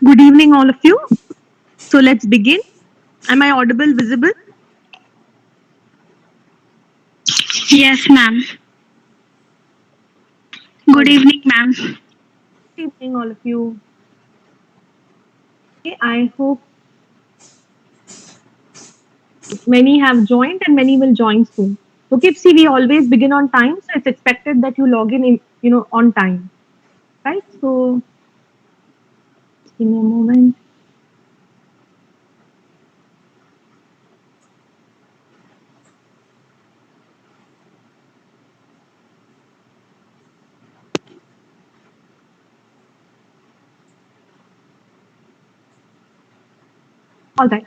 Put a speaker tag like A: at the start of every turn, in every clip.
A: Good evening, all of you. So let's begin. Am I audible, visible?
B: Yes, ma'am.
A: All
B: Good
A: right.
B: evening, ma'am.
A: Good evening, all of you. Okay, I hope many have joined and many will join soon. Okay, see, we always begin on time, so it's expected that you log in on time, right? So just give me a moment. All right.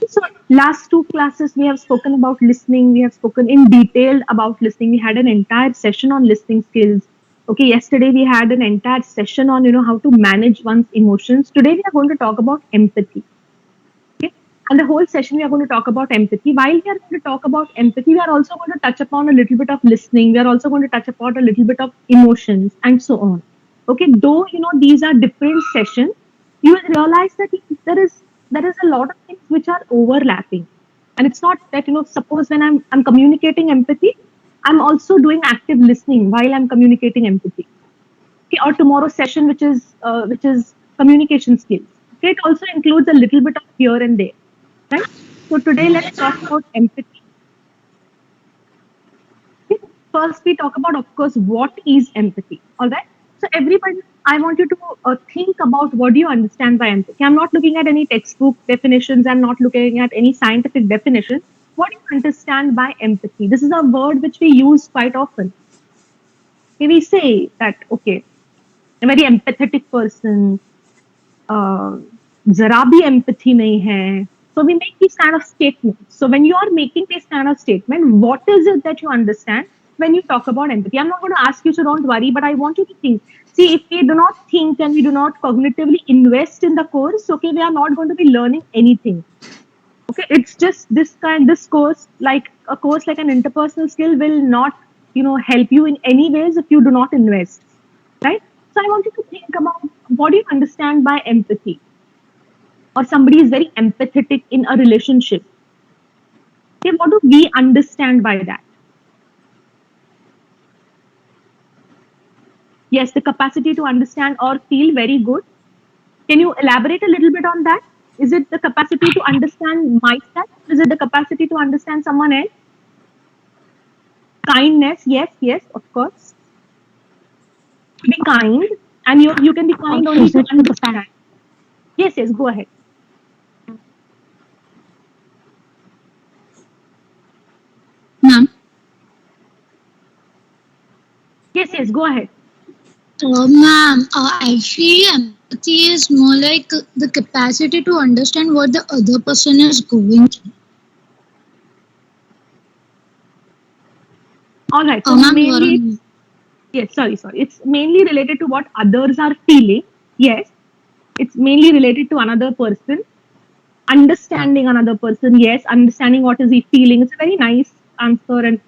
A: So last two classes we have spoken about listening. We have spoken in detail about listening. We had an entire session on listening skills. Okay, yesterday we had an entire session on how to manage one's emotions. Today we are going to talk about empathy. Okay, and the whole session we are going to talk about empathy. While we are going to talk about empathy, we are also going to touch upon a little bit of listening. We are also going to touch upon a little bit of emotions and so on. Okay, though these are different sessions, you will realize that there is a lot of things which are overlapping, and it's not that suppose when I'm communicating empathy, I'm also doing active listening while I'm communicating empathy. Okay, or tomorrow's session, which is communication skills. Okay, it also includes a little bit of here and there, right? So today let's talk about empathy. Okay? First, we talk about, of course, what is empathy. All right. So everybody, I want you to think about what do you understand by empathy. I'm not looking at any textbook definitions. I'm not looking at any scientific definition. What do you understand by empathy? This is a word which we use quite often. Okay, we say that okay, a very empathetic person, जरा भी empathy नहीं है. So we make these kind of statements. So when you are making this kind of statement, what is it that you understand when you talk about empathy? I'm not going to ask you, so don't worry, but I want you to think. See, if we do not think and we do not cognitively invest in the course, okay, we are not going to be learning anything. Okay, it's just this course, like a course like an interpersonal skill, will not help you in any ways if you do not invest, right? So I want you to think about what do you understand by empathy, or somebody is very empathetic in a relationship. Okay, what do we understand by that? Yes, the capacity to understand or feel. Very good. Can you elaborate a little bit on that? Is it the capacity to understand myself? Is it the capacity to understand someone else? Kindness, yes, yes, of course. Be kind, and you can be
B: Or
A: kind only
B: is
A: to
B: it the capacity?
A: understand. Yes, yes, go ahead.
B: Ma'am,
A: Yes, yes, go ahead.
B: ma'am, actually, empathy is more like the capacity to understand what the other person is going through.
A: All right. So
B: Ma'am, you are
A: mainly,
B: on.
A: yes, sorry. It's mainly related to what others are feeling. Yes, it's mainly related to another person. Understanding another person, yes. Understanding what is he feeling. It's a very nice answer and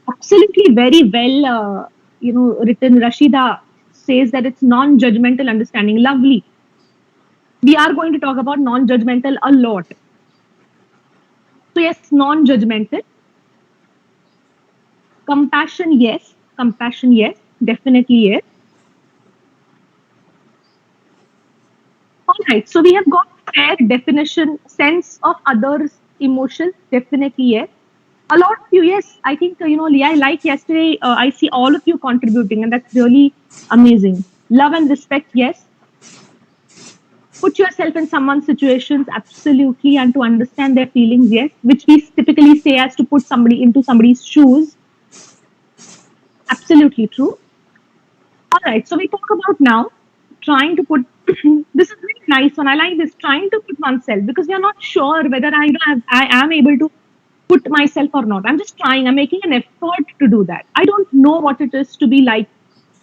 A: absolutely very well, written. Rashida says that it's non-judgmental understanding. Lovely. We are going to talk about non-judgmental a lot. So yes, non-judgmental. Compassion, yes. Compassion, yes. Definitely, yes. All right. So we have got fair definition, sense of others' emotions. Definitely, yes. A lot of you, yes. I think Leah, like yesterday, I see all of you contributing, and that's really amazing. Love and respect, yes. Put yourself in someone's situations, absolutely, and to understand their feelings, yes. Which we typically say as to put somebody into somebody's shoes, absolutely true. All right, so we talk about now trying to put. This is very nice one. I like this, trying to put oneself, because we are not sure whether I am able to put myself or not. I'm just trying. I'm making an effort to do that. I don't know what it is to be like.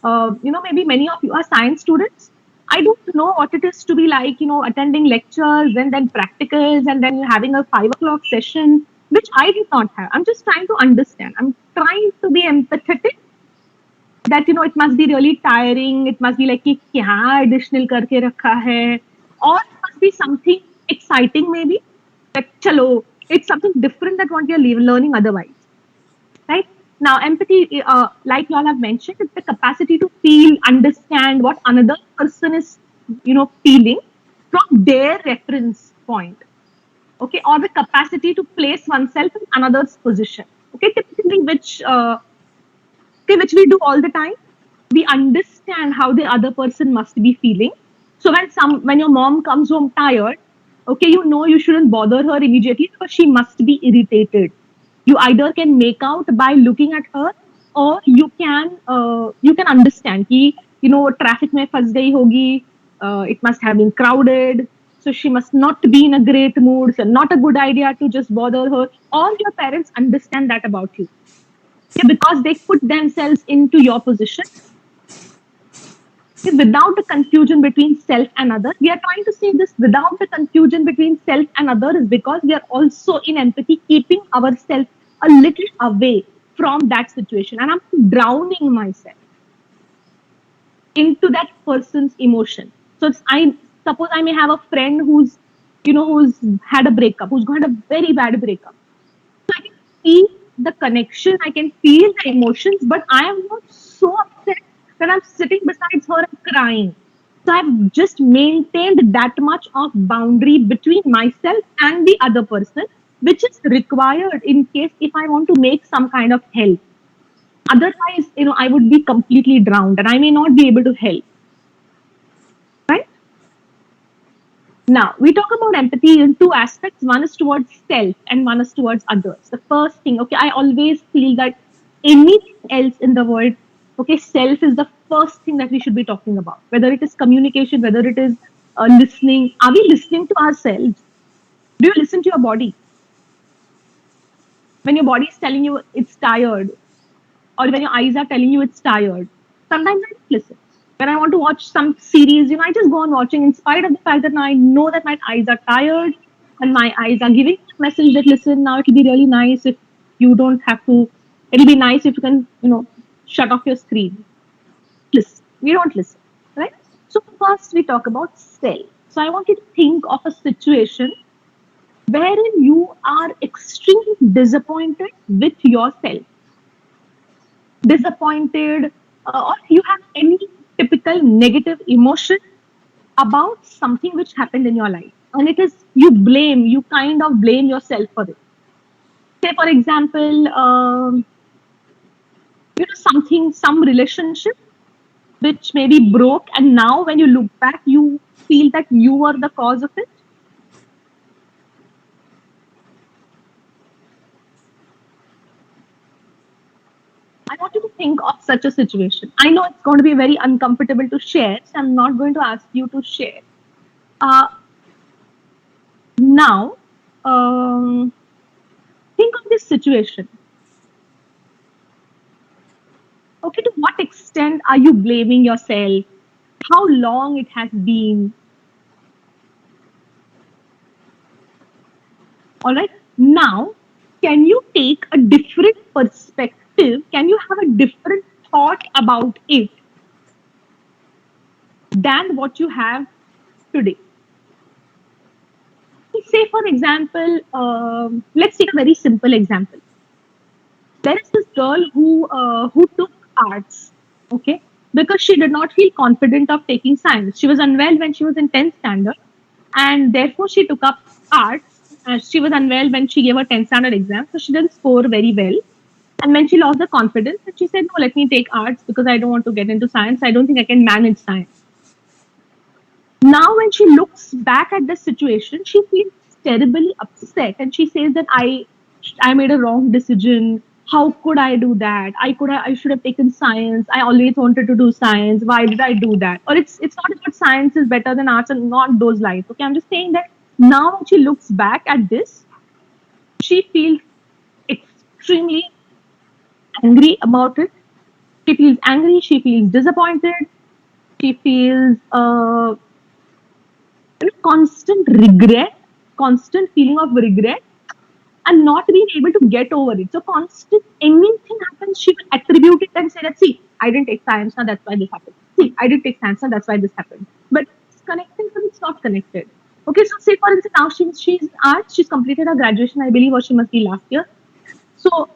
A: Maybe many of you are science students. I don't know what it is to be like. Attending lectures and then practicals and then having a 5 o'clock session, which I did not have. I'm just trying to understand. I'm trying to be empathetic, that it must be really tiring. It must be like कि क्या additional करके रखा है. or it must be something exciting, maybe. Like, chalo, it's something different that what you're learning otherwise, right? Now, empathy, like you all have mentioned, it's the capacity to feel, understand what another person is, feeling from their reference point, okay, or the capacity to place oneself in another's position, okay, typically which we do all the time. We understand how the other person must be feeling. So when your mom comes home tired, okay, you shouldn't bother her immediately because she must be irritated. You either can make out by looking at her, or you can understand कि traffic में फंस गई होगी, it must have been crowded, so she must not be in a great mood, so not a good idea to just bother her. All your parents understand that about you, okay, because they put themselves into your position, without the confusion between self and other. We are trying to say this without the confusion between self and other is because we are also in empathy, keeping ourselves a little away from that situation. And I'm drowning myself into that person's emotion. So I suppose I may have a friend who's had a breakup, who's got a very bad breakup. So I can feel the connection, I can feel the emotions, but I am not so upset that I'm sitting beside her and crying. So I've just maintained that much of boundary between myself and the other person, which is required in case if I want to make some kind of help. Otherwise, I would be completely drowned and I may not be able to help. Right? Now, we talk about empathy in two aspects. One is towards self and one is towards others. The first thing, okay, I always feel that anything else in the world, okay, self is the first thing that we should be talking about. Whether it is communication, whether it is listening. Are we listening to ourselves? Do you listen to your body? When your body is telling you it's tired, or when your eyes are telling you it's tired, sometimes I don't listen. When I want to watch some series, I just go on watching in spite of the fact that now I know that my eyes are tired and my eyes are giving a message that listen, now it'll be really nice if you don't have to, it'll be nice if you can, shut off your screen. Listen. We don't listen, right? So first we talk about self. So I want you to think of a situation wherein you are extremely disappointed with yourself, disappointed, or you have any typical negative emotion about something which happened in your life. And it is you kind of blame yourself for it. Say, for example, some relationship which maybe broke, and now when you look back, you feel that you were the cause of it. I want you to think of such a situation. I know it's going to be very uncomfortable to share, so I'm not going to ask you to share. Uh, now, um, think of this situation. Okay, to what extent are you blaming yourself? How long it has been? All right. Now, can you take a different perspective? Can you have a different thought about it than what you have today? Say, for example, let's take a very simple example. There is this girl who took arts, okay, because she did not feel confident of taking science. She was unwell when she was in 10th standard, and therefore she took up arts. She was unwell when she gave her 10th standard exam, so she didn't score very well. And when she lost the confidence, and she said, "No, let me take arts because I don't want to get into science. I don't think I can manage science." Now, when she looks back at this situation, she feels terribly upset, and she says that I made a wrong decision. How could I do that? I should have taken science. I always wanted to do science. Why did I do that? Or it's not about science is better than arts and not those lines. Okay, I'm just saying that now when she looks back at this, she feels extremely angry about it. She feels angry. She feels disappointed. She feels constant regret, constant feeling of regret, and not being able to get over it. So constant anything happens, she will attribute it and say that, see, I didn't take science, now that's why this happened. See, I didn't take science, now that's why this happened. But it's connecting to this not connected. Okay, so say for instance now she's in arts, she's completed her graduation, I believe, or she must be last year. So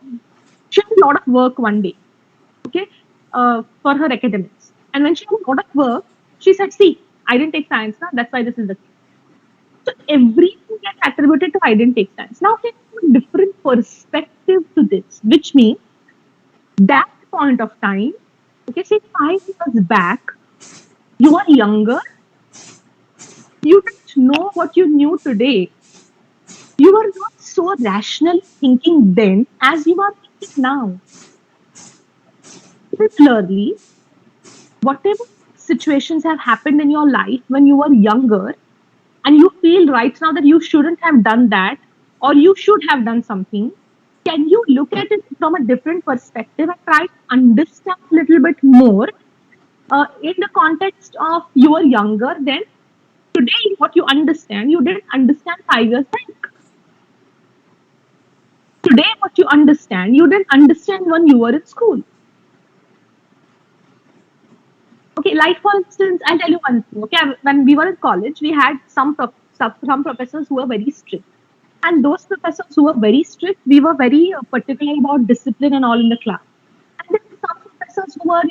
A: she had a lot of work one day, okay, for her academics. And when she had a lot of work, she said, "See, I didn't take science, now that's why this is the case." So everything gets attributed to I didn't take science. Now, can you have a different perspective to this, which means that point of time, okay, say 5 years back, you are younger, you didn't know what you knew today. You were not so rational thinking then as you are thinking now. Similarly, whatever situations have happened in your life when you were younger, and you feel right now that you shouldn't have done that or you should have done something, can you look at it from a different perspective and try to understand a little bit more in the context of you were younger then? Today, what you understand, you didn't understand 5 years back. Today, what you understand, you didn't understand when you were in school. Okay, like for instance, I'll tell you one thing. Okay, when we were in college, we had some professors who were very strict. And those professors who were very strict, we were very particular about discipline and all in the class. And then some professors who were,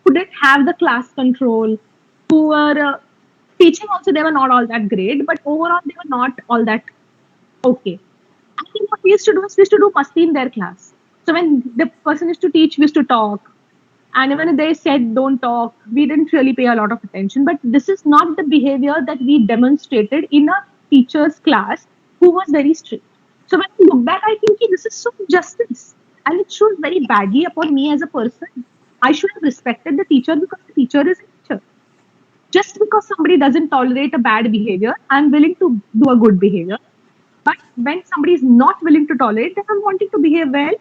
A: who didn't have the class control, who were teaching also, they were not all that great, but overall they were not all that okay. I think what we used to do is we used to do masti in their class. So when the person used to teach, we used to talk. And even if they said don't talk, we didn't really pay a lot of attention. But this is not the behavior that we demonstrated in a teacher's class who was very strict. So when I look back, I think this is so injustice. And it shows very badly upon me as a person. I should have respected the teacher because the teacher is a teacher. Just because somebody doesn't tolerate a bad behavior, I'm willing to do a good behavior. But when somebody is not willing to tolerate, then I'm wanting to behave well.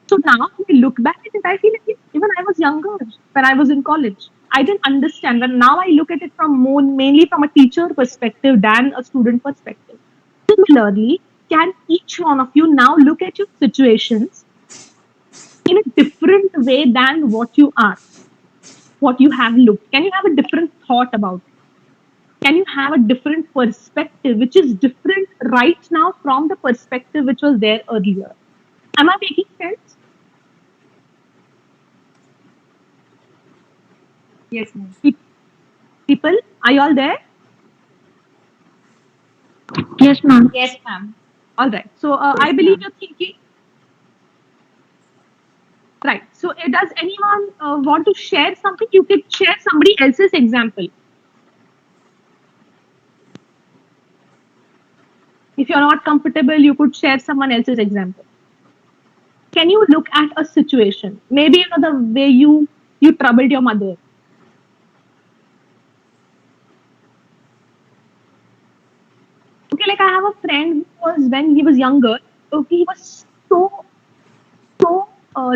A: So now when I look back at it, I feel like even I was younger when I was in college. I didn't understand. But now I look at it from mainly from a teacher perspective than a student perspective. Similarly, can each one of you now look at your situations in a different way than what you are, what you have looked? Can you have a different thought about it? Can you have a different perspective, which is different right now from the perspective which was there earlier? Am I making sense?
C: Yes, ma'am.
A: People, are you all there?
B: Yes, ma'am.
C: Yes, ma'am.
A: All right. So I
C: Yes,
A: believe
C: ma'am.
A: you're thinking. Right. So does anyone want to share something? You could share somebody else's example. If you're not comfortable, you could share someone else's example. Can you look at a situation? Maybe the way you troubled your mother. Okay, like I have a friend who was when he was younger. Okay, he was so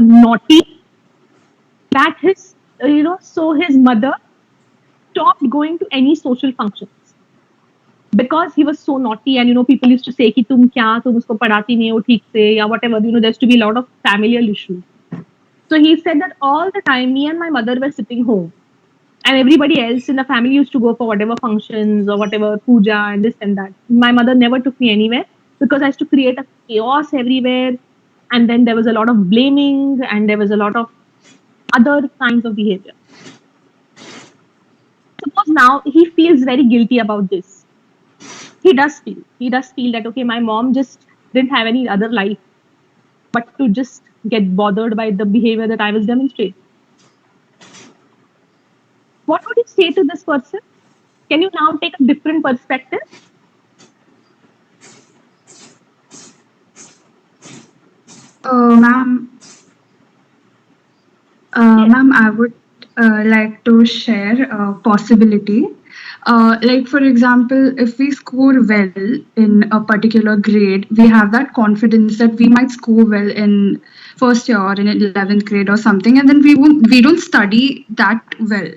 A: naughty that his so his mother stopped going to any social functions because he was so naughty. And people used to say कि तुम उसको पढ़ाती नहीं हो ठीक से या whatever. There used to be a lot of familial issues. So he said that all the time me and my mother were sitting home, and everybody else in the family used to go for whatever functions or whatever puja and this and that. My mother never took me anywhere because I used to create a chaos everywhere, and then there was a lot of blaming and there was a lot of other kinds of behavior. Suppose now he feels very guilty about this. He does feel that okay, my mom just didn't have any other life but to just get bothered by the behavior that I was demonstrating. What would you say to this person? Can you now take a different perspective?
C: Ma'am,
A: Yes.
C: ma'am, I would like to share a possibility. Like, for example, if we score well in a particular grade, we have that confidence that we might score well in first year or in 11th grade or something, and then we don't study that well.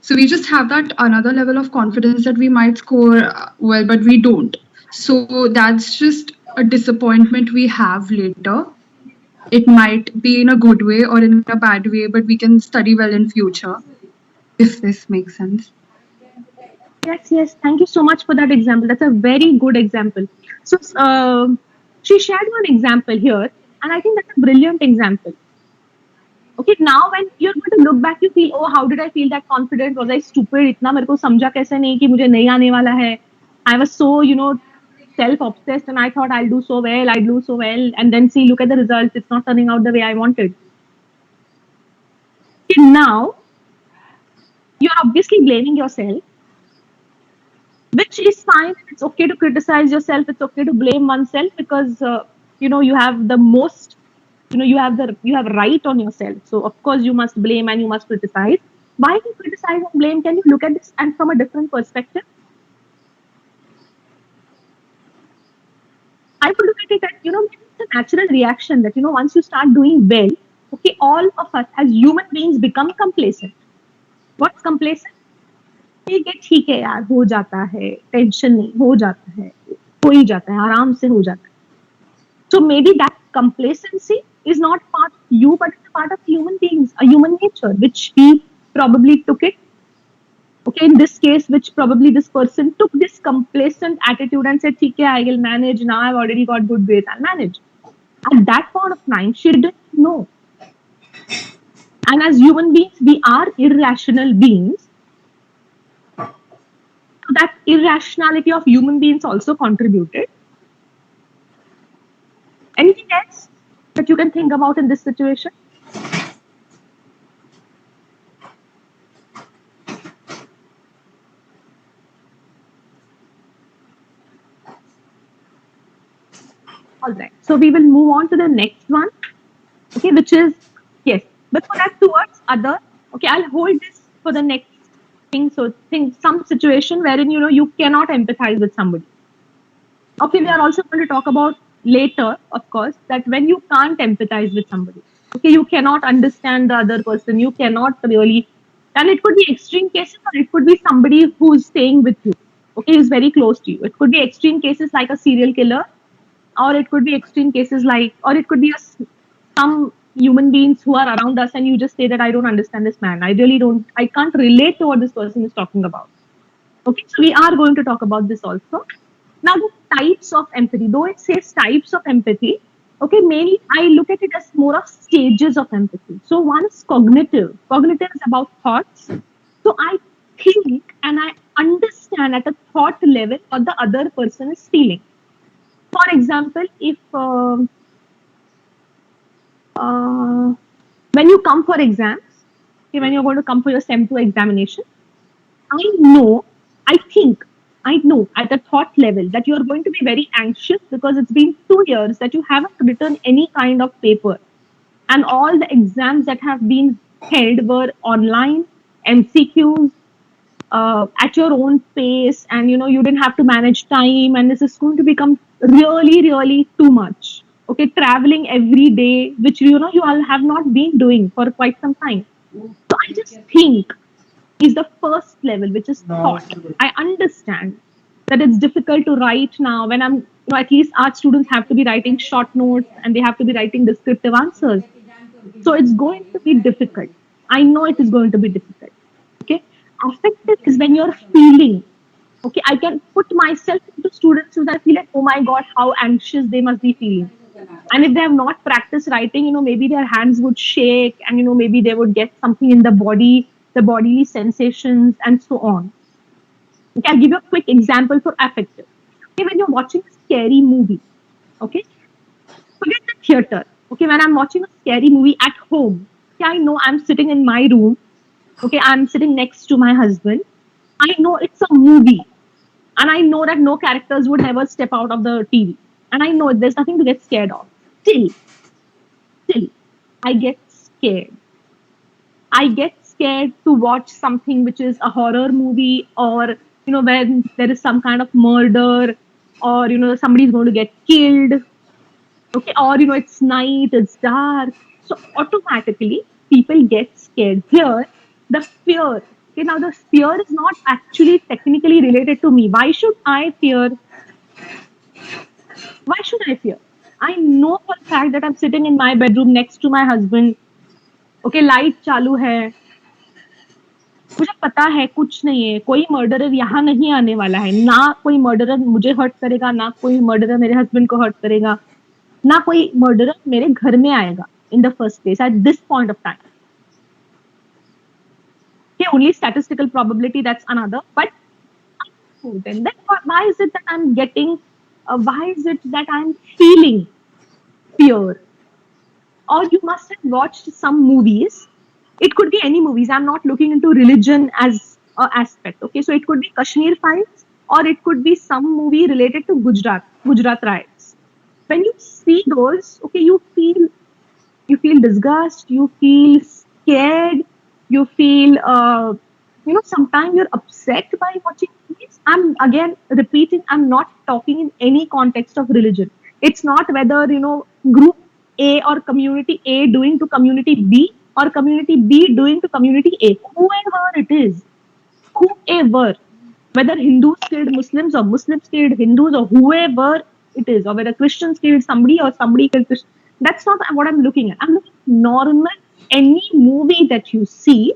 C: So we just have that another level of confidence that we might score well, but we don't. So that's just a disappointment we have later. It might be in a good way or in a bad way, but we can study well in future, if this makes sense.
A: Yes, yes. Thank you so much for that example. That's a very good example. So, she shared one example here, and I think that's a brilliant example. Okay, now when you're going to look back, you feel, oh, how did I feel that confident? Was I stupid? इतना मेरे को समझा कैसे नहीं कि मुझे नहीं आने वाला है. I was so, self-obsessed, and I thought I'll do so well, and then see, look at the results. It's not turning out the way I wanted. Okay, now you're obviously blaming yourself, which is fine. It's okay to criticize yourself. It's okay to blame oneself because you have the most. You have right on yourself. So of course you must blame and you must criticize. Why do you criticize and blame? Can you look at this and from a different perspective? I would look at it as maybe it's a natural reaction that once you start doing well, okay, all of us as human beings become complacent. What's complacent? ठीक है, ठीक है यार, हो जाता है, tension नहीं, हो जाता है, हो ही जाता है, आराम से हो जाता है. So maybe that complacency is not part of you, but it's a part of human beings, a human nature, which he probably took it. Okay, in this case, which probably this person took this complacent attitude and said, "Okay, I will manage. Now I've already got good grades. I'll manage." At that point of time, she didn't know. And as human beings, we are irrational beings. So that irrationality of human beings also contributed. Anything else that you can think about in this situation? All right. So we will move on to the next one. Okay, which is yes. Before that, towards other. Okay, I'll hold this for the next thing. So think some situation wherein you cannot empathize with somebody. Okay, we are also going to talk about later, of course, that when you can't empathize with somebody. Okay, you cannot understand the other person. You cannot really, and it could be extreme cases, or it could be somebody who's staying with you. Okay, who's very close to you. It could be extreme cases like a serial killer, or it could be extreme cases like, or it could be some human beings who are around us, and you just say that I don't understand this man. I really don't. I can't relate to what this person is talking about. Okay, so we are going to talk about this also. Now, the types of empathy, though it says types of empathy, okay, mainly I look at it as more of stages of empathy. So, one is cognitive. Cognitive is about thoughts. So, I think and I understand at a thought level what the other person is feeling. For example, if uh, when you come for exams, okay, when you're going to come for your SEM 2 examination, I know, I think, I know at a thought level that you're going to be very anxious because it's been 2 years that you haven't written any kind of paper. And all the exams that have been held were online, MCQs, at your own pace, and you didn't have to manage time, and this is going to become really, really too much. Okay, traveling every day, which you all have not been doing for quite some time. So I just think is the first level, which is thought. I understand that it's difficult to write now when at least art students have to be writing short notes and they have to be writing descriptive answers. So it's going to be difficult. I know it is going to be difficult. Okay. Affective is when you're feeling. Okay. I can put myself into students who I feel like, oh my God, how anxious they must be feeling. And if they have not practiced writing, maybe their hands would shake and, maybe they would get something in the body, the bodily sensations, and so on. Okay, I'll give you a quick example for affective. Okay, when you're watching a scary movie, okay, forget the theater. Okay, when I'm watching a scary movie at home, okay, I know I'm sitting in my room. Okay, I'm sitting next to my husband. I know it's a movie, and I know that no characters would ever step out of the TV. And I know there's nothing to get scared of. Still, I get scared. I get scared to watch something which is a horror movie, or when there is some kind of murder, or somebody's going to get killed. Okay, or it's night, it's dark. So automatically people get scared. Here, the fear. Okay, now the fear is not actually technically related to me. Why should I fear? Why should I fear? I know for a fact that I'm sitting in my bedroom next to my husband. Okay, light chalu hai. मुझे पता है कुछ नहीं है, कोई murderer यहाँ नहीं आने वाला है, ना कोई मर्डरर मुझे हर्ट करेगा, ना कोई मर्डरर मेरे हस्बैंड को हर्ट करेगा, ना कोई मर्डरर मेरे घर में आएगा in the first place at this point of time. Okay, only statistical probability, that's another. But then why is it that I'm getting, why is it that I'm feeling fear? Or you must have watched some movies. It could be any movies. I'm not looking into religion as an aspect. Okay, so it could be Kashmir Files, or it could be some movie related to Gujarat riots. When you see those, okay, you feel disgust, you feel scared, you feel sometimes you're upset by watching movies. I'm again repeating, I'm not talking in any context of religion. It's not whether group A or community A doing to community B, or community B doing to community A, whoever it is, whoever, whether Hindus killed Muslims or Muslims killed Hindus, or whoever it is, or whether Christians killed somebody or somebody killed Christians. That's not what I'm looking at. I'm looking at normal, any movie that you see.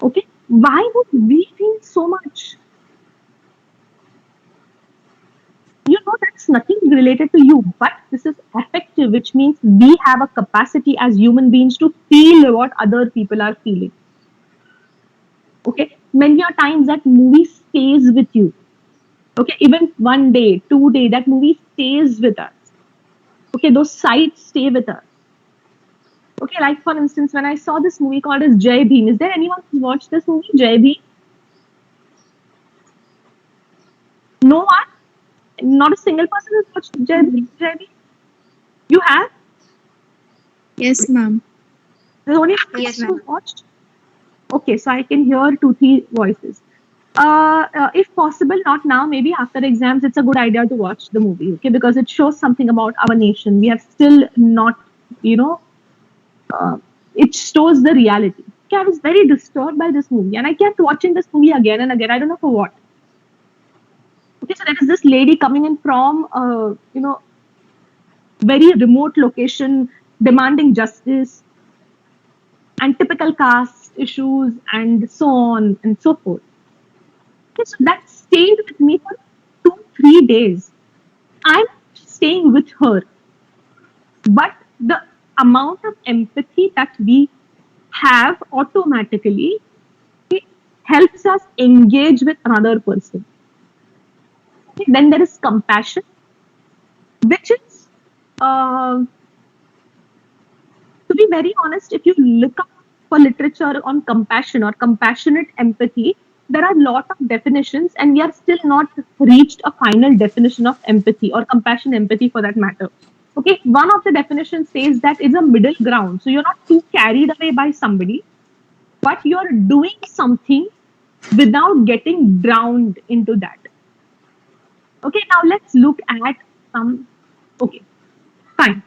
A: Okay, why would we feel so much? That's nothing related to you, but this is affective, which means we have a capacity as human beings to feel what other people are feeling. Okay, many a times that movie stays with you. Okay, even 1 day, 2 day, that movie stays with us. Okay, those sights stay with us. Okay, like for instance, when I saw this movie called as Jai Bhim, is there anyone who's watched this movie, Jai Bhim? No one? Not a single person has watched Jai Bhim? You have?
D: Yes, ma'am.
A: There's only one
D: Yes,
A: person
D: ma'am.
A: who watched? Okay, so I can hear 2-3 voices. If possible, not now, maybe after exams, it's a good idea to watch the movie, okay, because it shows something about our nation. We have still not, it shows the reality. Okay, I was very disturbed by this movie, and I kept watching this movie again and again. I don't know for what. Okay, so there is this lady coming in from, very remote location, demanding justice and typical caste issues and so on and so forth. Okay, so that stayed with me for 2-3 days. I'm staying with her, but the amount of empathy that we have automatically, it helps us engage with another person. Okay, then there is compassion, which is, to be very honest, if you look up for literature on compassion or compassionate empathy, there are a lot of definitions, and we are still not reached a final definition of empathy or compassion empathy for that matter. Okay, one of the definitions says that it's a middle ground. So you're not too carried away by somebody, but you're doing something without getting drowned into that. Okay, now let's look at some. Okay, fine.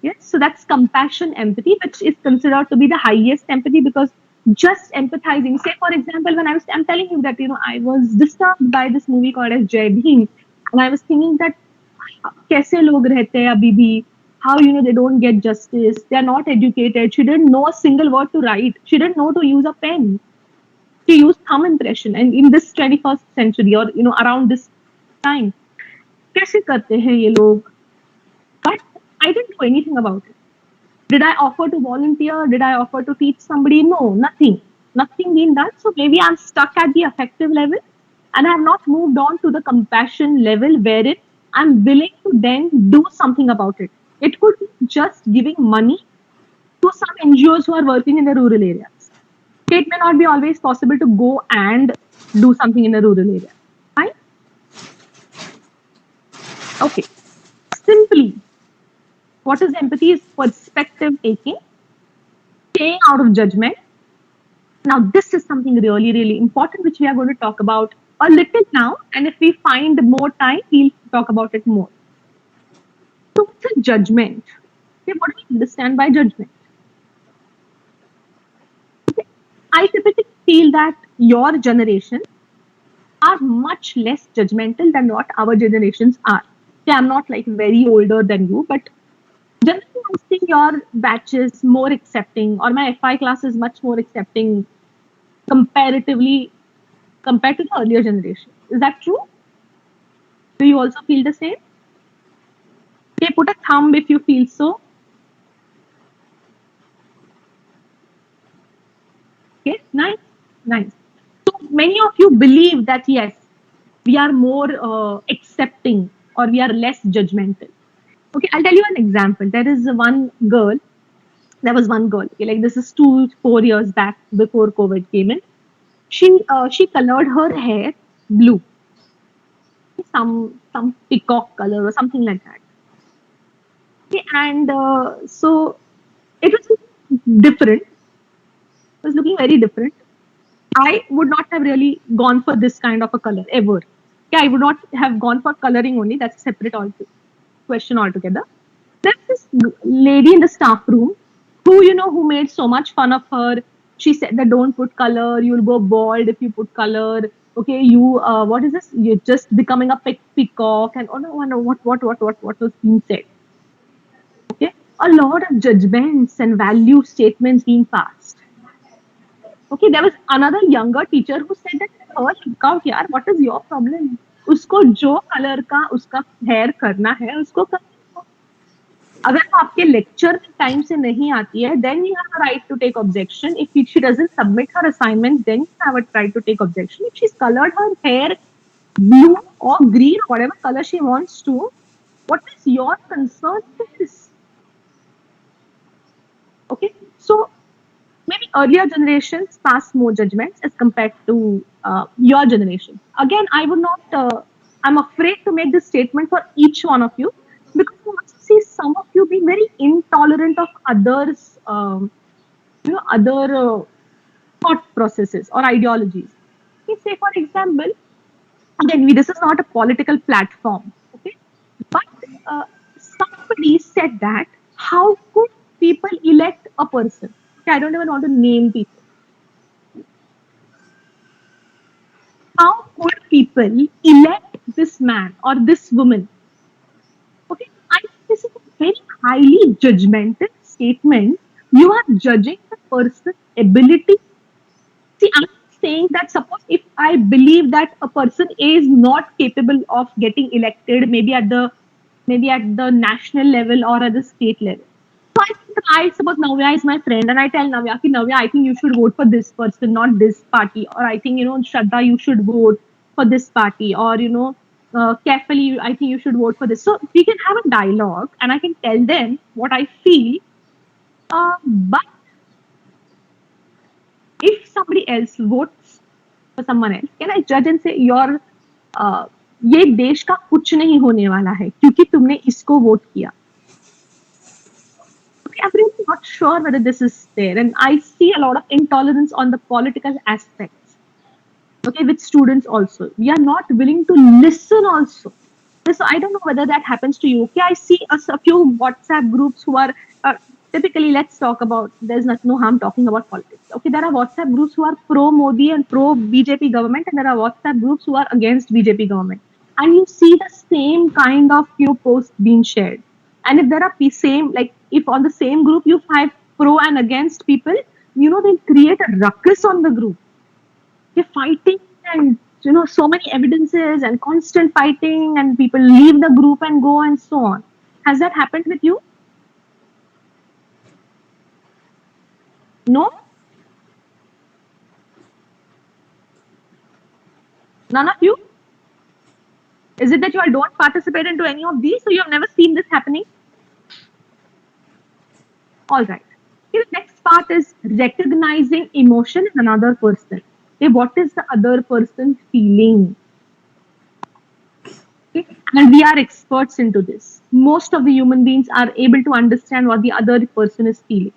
A: Yes, so that's compassion empathy, which is considered to be the highest empathy, because just empathizing. Say, for example, when I'm telling you that I was disturbed by this movie called as Jai Bhim, and I was thinking that कैसे लोग रहते हैं अभी भी, how they don't get justice, they are not educated, she didn't know a single word to write, she didn't know to use a pen, she used thumb impression, and in this 21st century, or around this time, कैसे करते हैं ये लोग? But I didn't do anything about it. Did I offer to volunteer? Did I offer to teach somebody? No, nothing. Nothing being done. So maybe I'm stuck at the affective level, and I have not moved on to the compassion level wherein I'm willing to then do something about it. It could be just giving money to some NGOs who are working in the rural areas. It may not be always possible to go and do something in the rural area. Fine? Okay. Simply, what is empathy? Is perspective taking, staying out of judgment. Now, this is something really, really important, which we are going to talk about a little now. And if we find more time, we'll talk about it more. So, what's a judgment? Okay, what do we understand by judgment? Okay. I typically feel that your generation are much less judgmental than what our generations are. Okay, I'm not like very older than you, but generally I think your batch is more accepting, or my FI class is much more accepting comparatively compared to the earlier generation. Is that true? Do you also feel the same? Okay, put a thumb if you feel so. Okay, nice, nice. So many of you believe that yes, we are more accepting or we are less judgmental. Okay, I'll tell you an example. There is one girl. There was one girl. Okay, like this is 4 years back before COVID came in. She colored her hair blue, some peacock color or something like that. Okay, and so it was different. It was looking very different. I would not have really gone for this kind of a color ever. Yeah, I would not have gone for coloring only. That's a separate question altogether. There's this lady in the staff room who made so much fun of her. She said that don't put color, you'll go bald if you put color. Okay, what is this? You're just becoming a peacock, and oh no, what was being said. Okay, a lot of judgments and value statements being passed. Okay, there was another younger teacher who said that her look out यार, what is your problem? उसको जो colour का उसका hair करना है उसको करने दो. अगर वो आपके लेक्चर में टाइम से नहीं आती है, then you have a right to take objection. If she doesn't submit her assignment, then you have a right to take objection. If she's colored her hair blue or green or whatever color she wants to, what is your concern with this? Okay, so maybe earlier generations pass more judgments as compared to your generation. Again, I would not, I'm afraid to make this statement for each one of you because you must see some of you being very intolerant of others, other thought processes or ideologies. Okay, say, for example, again, this is not a political platform, okay? But somebody said that how could people elect a person? Okay, I don't even want to name people. How could people elect this man or this woman? Okay, I think this is a very highly judgmental statement. You are judging the person's ability. See, I'm saying that suppose if I believe that a person is not capable of getting elected, maybe at the national level or at the state level. So I suppose Navya is my friend, and I tell Navya, ki, Navya, I think you should vote for this person, not this party, or I think Shraddha, you should vote for this party, or carefully, I think you should vote for this. So we can have a dialogue, and I can tell them what I feel. But if somebody else votes for someone else, can I judge and say ये देश का कुछ नहीं होने वाला है क्योंकि तुमने इसको वोट किया? I'm really not sure whether this is there, and I see a lot of intolerance on the political aspects. Okay, with students also, we are not willing to listen also. So I don't know whether that happens to you. Okay, I see a few WhatsApp groups who are typically, let's talk about, there's no harm talking about politics. Okay, there are WhatsApp groups who are pro Modi and pro BJP government, and there are WhatsApp groups who are against BJP government. And you see the same kind of posts being shared. And if there are same, like if on the same group you have pro and against people, they create a ruckus on the group. They're fighting, and so many evidences and constant fighting, and people leave the group and go and so on. Has that happened with you? No? None of you? Is it that you all don't participate into any of these, so you have never seen this happening? All right. Okay, the next part is recognizing emotion in another person. Okay, what is the other person feeling? Okay, and we are experts into this. Most of the human beings are able to understand what the other person is feeling.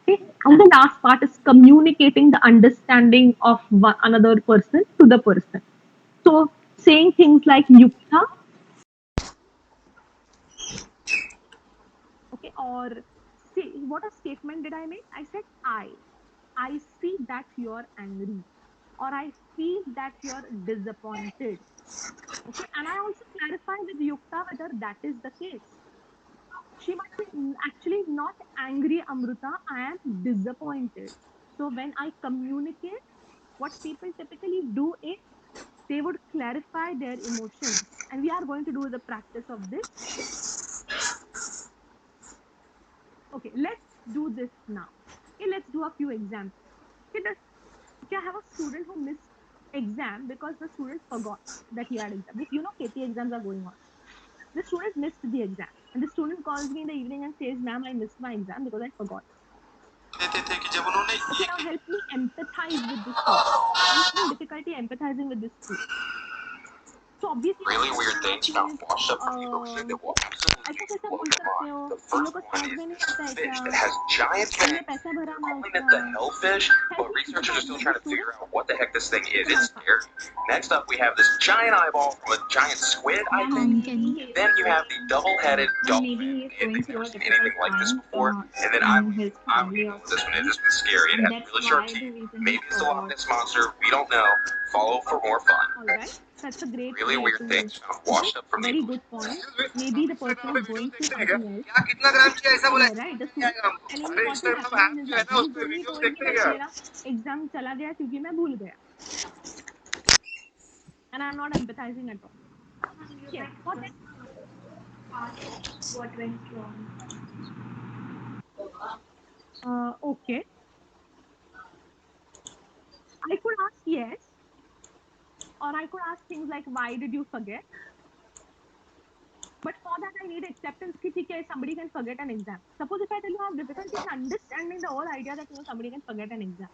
A: Okay, and the last part is communicating the understanding of another person to the person. So saying things like Yukta, okay, or see, what a statement did I make? I said I see that you're angry, or I feel that you're disappointed. Okay, and I also clarify with Yukta whether that is the case. She might be actually not angry, Amrita. I am disappointed. So when I communicate, what people typically do is they would clarify their emotions. And we are going to do the practice of this. Okay, let's do this now. Okay, let's do a few examples. Okay, okay, I have a student who missed exam because the student forgot that he had exam. You know, KT exams are going on. The student missed the exam. And the student calls me in the evening and says, ma'am, I missed my exam because I forgot. Okay, now help me empathize with this student. I'm having difficulty empathizing with this student. So obviously
E: Really
A: what
E: weird
A: I'm
E: things
A: asking
E: found
A: is,
E: washed up from the ocean that will absolutely
A: ऐसा कैसे
E: blow
A: बोल
E: your
A: सकते
E: mind.
A: हो?
E: The
A: तुम
E: first
A: लोग को
E: one
A: समझ
E: is
A: में नहीं
E: this
A: आता है
E: fish
A: क्या?
E: that has giant
A: तुमने
E: fangs.
A: पैसा भरा
E: They're
A: ना
E: calling it
A: उसका?
E: the hellfish,
A: Help
E: but
A: me
E: researchers are
A: empathize
E: still
A: with
E: trying
A: this
E: to figure
A: student.
E: out what the heck this thing is.
A: Come on,
E: It's scary. Next up, we have this giant eyeball from a giant squid, I
A: ma'am,
E: think.
B: Can
A: maybe he is
E: Then you have the double-headed
A: ma'am, maybe
E: dolphin.
A: he is
E: They've
A: going through
E: never
A: a
E: seen
A: difficult
E: anything like this
A: time
E: before. And then I
A: in his
E: don't
A: family
E: even know
A: or
E: what this one is.
A: something,
E: This one's scary. It
A: and
E: has
A: that's
E: really sharp
A: why the
E: teeth.
A: reason he
E: Maybe it's the Loch
A: forgot.
E: Ness Monster. We don't know. Follow for more fun.
A: All right, that's a great
E: Really
A: way
E: weird
A: to.
E: things found
A: Okay,
E: washed up from the
A: very good
E: ocean.
A: point.
E: Excuse me,
A: Maybe the
E: आप
A: person
E: Instagram
A: is
E: पे
A: going
E: videos
A: through
E: देखते हैं क्या?
A: something else.
E: क्या कितना ग्राम चाहिए ऐसा बोला
A: Right, the
E: समझ नहीं
A: student
E: आएगा
A: is
E: हमको.
A: telling me
E: अरे
A: what is
E: Instagram
A: happening in
E: app
A: his
E: जो है
A: life.
E: ना
A: He's
E: उस पे
A: only
E: वीडियोस
A: told me
E: देखते हैं
A: that
E: क्या?
A: मेरा एग्जाम चला गया क्योंकि मैं भूल गया, and I'm not empathizing at all. Yes, what else?
D: What went wrong?
A: Okay, I could ask yes, or I could ask things like why did you forget? But for that, I need acceptance. कि ठीक है, somebody can forget an exam. Suppose if I tell you I have difficulty in understanding the whole idea that somebody can forget an exam,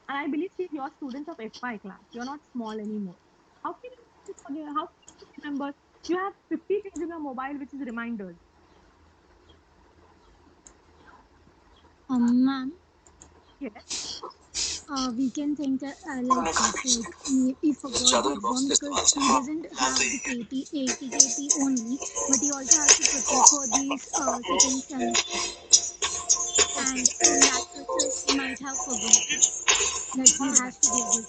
A: and I believe see you're students of FY class, you're not small anymore. How can you forget? How can you remember? You have 50 things in your mobile which is reminders.
B: ma'am,
A: Yes.
B: we can think like this, like he forgot the exam because he doesn't have the KT only, but he also has to prepare for these second semester. And in that process, he might have forgotten that he
A: All right.
B: has to give this.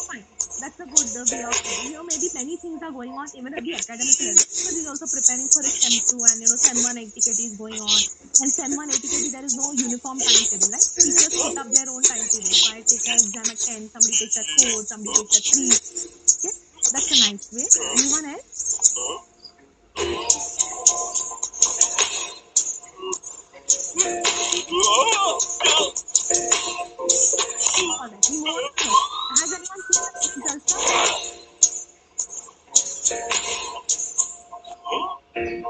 A: Fine. That's a good way of putting. Maybe many things are going on even at the academic level because he's also preparing for his SEM 2 and SEM 1 etiquette is going on. And SEM 1 etiquette, there is no uniform timetable, right? Teachers put up their own timetable. So I take an exam at 10, somebody takes at 4, somebody takes at 3. Okay, that's a nice way. Anyone else? All right, we move on to the next. Has anyone seen the next Jalsa?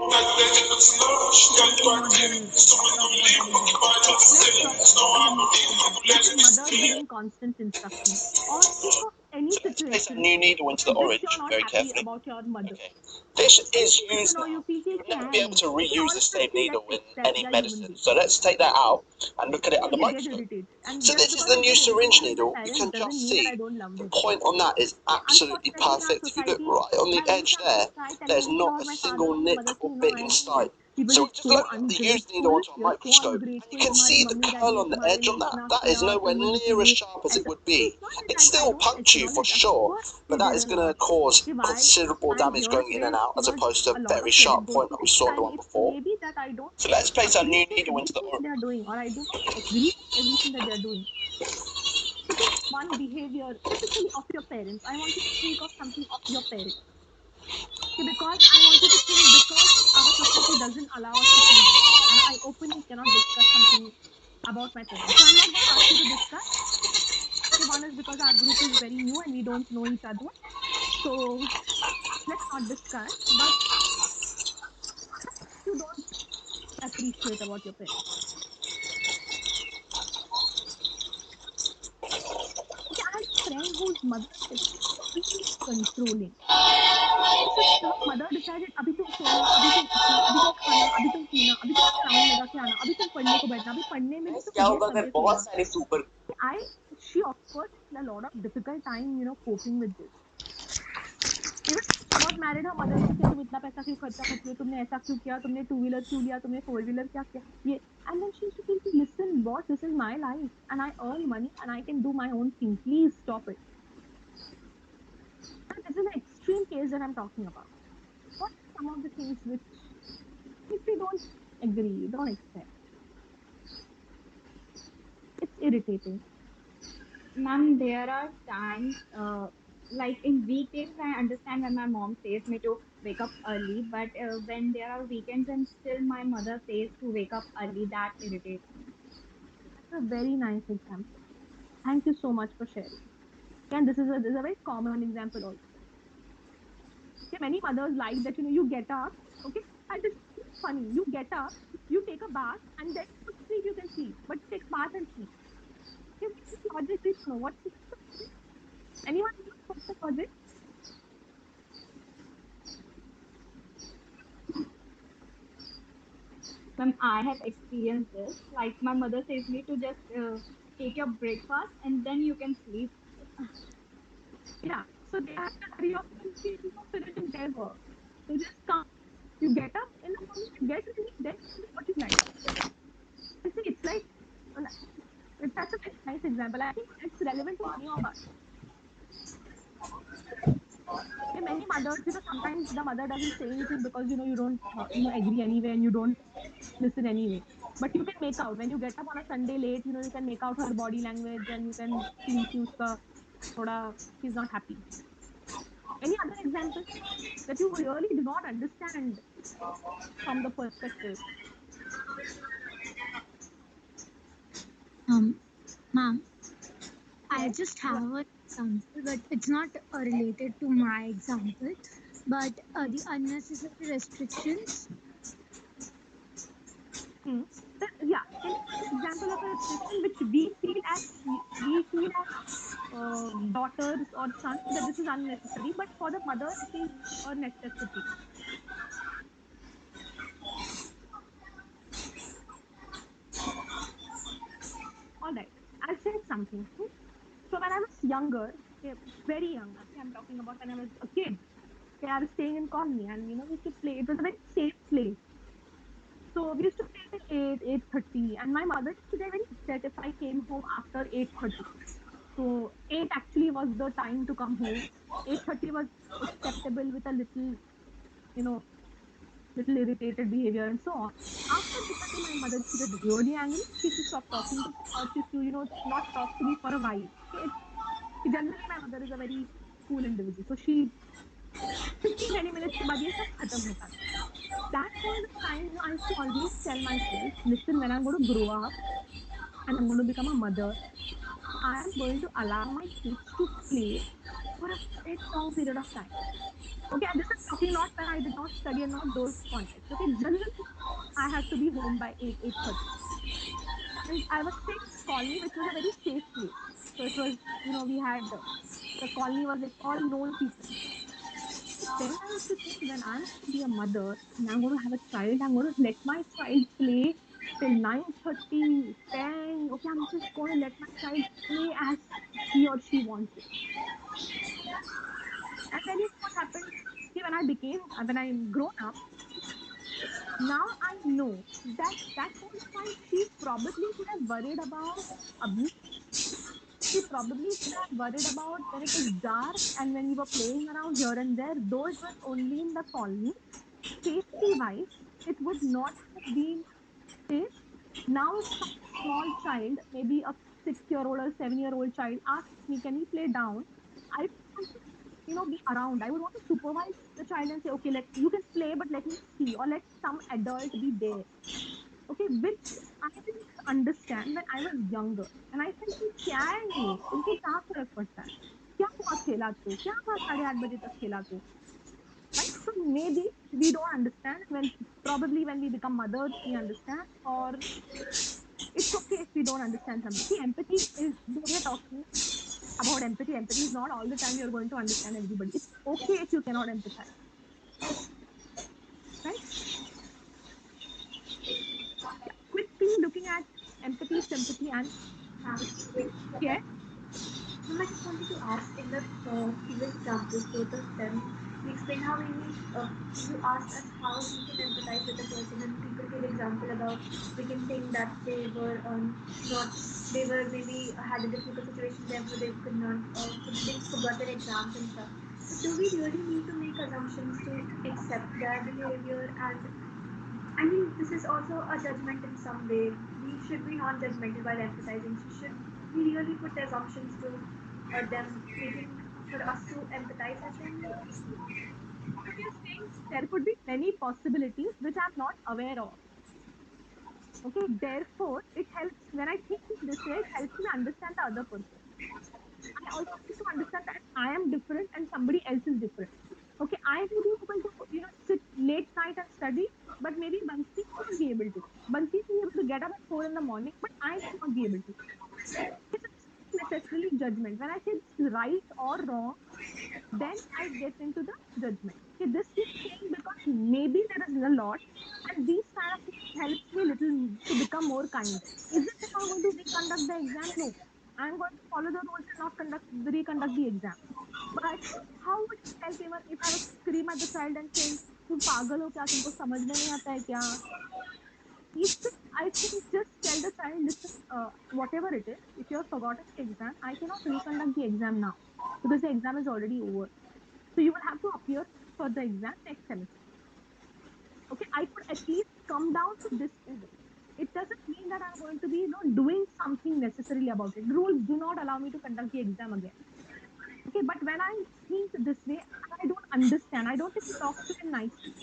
A: Okay, this is not the talk about that example. Let's talk about the next example, which is mother giving constant instruction. Or think of any
E: So let's place our
A: situation
E: new needle into the
A: in which you're
E: orange
A: not
E: very
A: happy
E: carefully.
A: about your mother.
E: Okay. This
A: Any
E: is
A: situation
E: used
A: or you
E: now.
A: feel कि
E: You would
A: क्या
E: never be able
A: है?
E: to
A: We
E: reuse
A: all
E: the
A: have
E: same
A: to let's
E: needle in
A: accept
E: any
A: we are human
E: medicine.
A: beings.
E: So let's take that out and look at it under
A: We
E: the
A: get
E: microscope.
A: irritated, and
E: So
A: just
E: this is
A: because
E: the
A: I
E: new
A: get
E: syringe
A: irritated with my
E: needle. You
A: parents
E: can
A: doesn't
E: just
A: mean that I
E: see
A: don't love
E: the
A: them.
E: point on that is absolutely
A: Unfortunately, in our
E: perfect. If you look
A: society,
E: right on the
A: by any
E: edge
A: chance I
E: there,
A: try telling
E: there's
A: me ki
E: not
A: or
E: a
A: my father
E: single
A: or my
E: nick
A: mother
E: or
A: ki
E: bit
A: I
E: inside.
A: people
E: So
A: are
E: we're just
A: so
E: looking at the used needle
A: ungrateful.
E: onto a
A: You're so
E: microscope, and you
A: ungrateful.
E: can
A: तुम्हारी
E: see the
A: mummy
E: curl
A: daddy ने
E: on the
A: तुम्हारे
E: edge
A: लिए
E: on that.
A: इतना
E: That is
A: किया
E: nowhere
A: तुम
E: near as
A: तुम्हें
E: sharp as it
A: ऐसा.
E: would
A: So
E: be.
A: it's not
E: It
A: that I
E: still
A: don't
E: puncture you for
A: acknowledge. Of
E: sure,
A: course,
E: but
A: they
E: that
A: did
E: is
A: a
E: going to
A: lot.
E: cause
A: कि why
E: considerable
A: I'm
E: damage
A: here
E: going in
A: today
E: and out, as
A: because
E: opposed to
A: a
E: a
A: lot
E: very
A: of credit
E: sharp
A: goes
E: point
A: to
E: like
A: them.
E: we saw in the
A: And
E: one
A: it's
E: before.
A: maybe that I don't
E: So let's place our new
A: appreciate
E: needle into the
A: everything that they are doing, or I do not agree with everything that they are doing. So think one behavior typically of your parents. I want you to think of something of your parents. Okay, because I want you to think because our society doesn't allow us to think like that. And I openly cannot discuss something about my parents. So I'm not going to ask you to discuss. Okay, one is because our group is very new and we don't know each other. So let's not discuss. But you don't appreciate about your parents. Okay, I had a friend whose mother is extremely controlling. So her mother decided अभी तुम सोना, अभी तुम उठना, अभी तुम खाना, अभी तुम पीना, अभी तुम साउंड लगा के आना, अभी तुम पढ़ने को बैठना, अभी पढ़ने में भी तुम ये सब्जेक्ट लेना. I she of course had a lot of difficult time coping with this. Even got married, her mother से कि तुम इतना पैसा क्यों खर्चा करती हो, तुमने ऐसा क्यों किया, तुमने टू व्हीलर क्यों लिया, तुमने फोर व्हीलर क्या किया ये. And then she used to tell me, listen boss, this is my life and I earn money and I can do my own thing, please stop it. And this is an extreme case that I'm talking about. What are some of the things which If you don't agree, you don't accept, it's irritating.
D: Ma'am, there are times, like in weekdays, I understand when my mom says me to wake up early, but when there are weekends and still my mother says to wake up early, that irritates me.
A: That's a very nice example. Thank you so much for sharing. And this is a very common example also. Okay, many mothers like that, you get up, okay, and this is funny. You get up, you take a bath, and then you sleep, you can sleep. But you take a bath and sleep. Okay, what's the logic? We don't know. What's the logic? Anyone knows what's the logic?
D: Ma'am, I have experienced this. Like my mother says me to just take your breakfast and then you can sleep.
A: Yeah. So they have to hurry off and finish their work. So just come, you get up in the morning, you get ready, then you do what you like. And see, it's like, uh, that's a very nice example. I think it's relevant to many of us. Okay, many mothers, sometimes the mother doesn't say anything because, you don't, agree anyway and you don't listen anyway. But you can make out when you get up on a Sunday late, you can make out her body language and you can feel कि उसका थोड़ा she's not happy. Any other example that you really do not understand from the perspective?
B: Um, Ma'am, I
A: Yes.
B: just
A: Go
B: have an example, but it's not related to my example. But
A: ahead.
B: the unnecessary restrictions.
A: Hmm. Yeah. Can you give an example of a restriction which we feel as daughters or sons that this is unnecessary, but for the mother it is a necessity. All right. I'll say something. So when I was younger, okay, very young, okay, I'm talking about when I was a kid. Okay, I was staying in colony, and we used to play. It was a very safe place. So we used to play till 8:30, and my mother used to get very upset if I came home after 8:30. So 8 actually was the time to come home. 8:30 was acceptable with a you know, little irritated behavior and so on. After 8:30, my mother used to get really angry. She used to stop talking to me, or she used to, not talk to me for a while. Okay, generally my mother is a very cool individual, so she 15-20 minutes के बाद ये सब खत्म होता था. That was the time, I used to always tell myself, listen, when I'm going to grow up and I'm going to become a mother, I am going to allow my kids to play for a very long period of time. Okay, and this I'm talking not when I did not study and not those contexts. Okay, generally I had to be home by 8:30. And I was staying in a colony which was a very safe place. So it was, we had the colony was like all known people. So then I used to think when I'm going to be a mother and I'm going to have a child, I'm going to let my child play till 9:30, 10. Okay, I'm just going to let my child play as he or she wants it. And then you know what happened? See, when I'm grown up, now I know that that point of time she probably should have worried about abuse. She probably should have worried about when it is dark and when we were playing around here and there, though it was only in the colony. Safety wise, it would not have been safe. Now, if some small child, maybe a 6-year-old or 7-year-old child, asks me, "Can we play down?" I would want to, be around. I would want to supervise the child and say, "Okay, let you can play, but let me see, or let some adult be there." Okay, which I didn't understand when I was younger. And I felt कि क्या है ये इनको क्या फर्क पड़ता है क्या हुआ खेला तो क्या हुआ 8:30 बजे तक खेला तो right. So maybe we don't understand when probably when we become mothers we understand, or it's okay if we don't understand something. See, empathy is though we are talking about empathy. Empathy is not all the time you're going to understand everybody. It's okay if you cannot empathize, right? Quickly looking at empathy, sympathy, and
F: Ma'am,
A: yes.
F: ma'am, I just wanted to ask in the previous examples, both of them, you explained how we need, you asked us how we can empathize with a person, and people gave example about we can think that they were not, they were maybe had a difficult situation, therefore they could not, they forgot their exams and stuff. But do we really need to make assumptions to accept their behavior and I mean, this is also a judgment in some way. We should be non-judgmental while empathizing. Should we really put assumptions to them, making for us to empathize with them?
A: So we are saying there could be many possibilities which I'm not aware of. Okay, therefore, it helps when I think in this way, it helps me understand the other person. I also need to understand that I am different and somebody else is different. Okay, I may be able to, sit late night and study, but maybe Bansi may not be able to. Bansi may be able to get up at 4 in the morning, but I may not be able to. Okay, so this is not necessarily judgment. When I say this is right or wrong, then I get into the judgment. Okay, this we are saying because maybe there is a lot, and these kind of things helps me little to become more kind. Is it if I'm going to reconduct the exam? No, I'm going to follow the rules and not reconduct the exam. But how would it help even if I was scream at the child and saying, "तुम पागल हो क्या? तुमको समझ में नहीं आता है क्या?" Instead, I think just tell the child, listen, whatever it is, if you have forgotten the exam, I cannot reconduct the exam now because the exam is already over. So you will have to appear for the exam next semester. Okay, I could at least come down to this level. It doesn't mean that I'm going to be, doing something necessarily about it. Rules do not allow me to conduct the exam again. Okay, but when I think this way, I don't understand. I don't even talk to him nicely.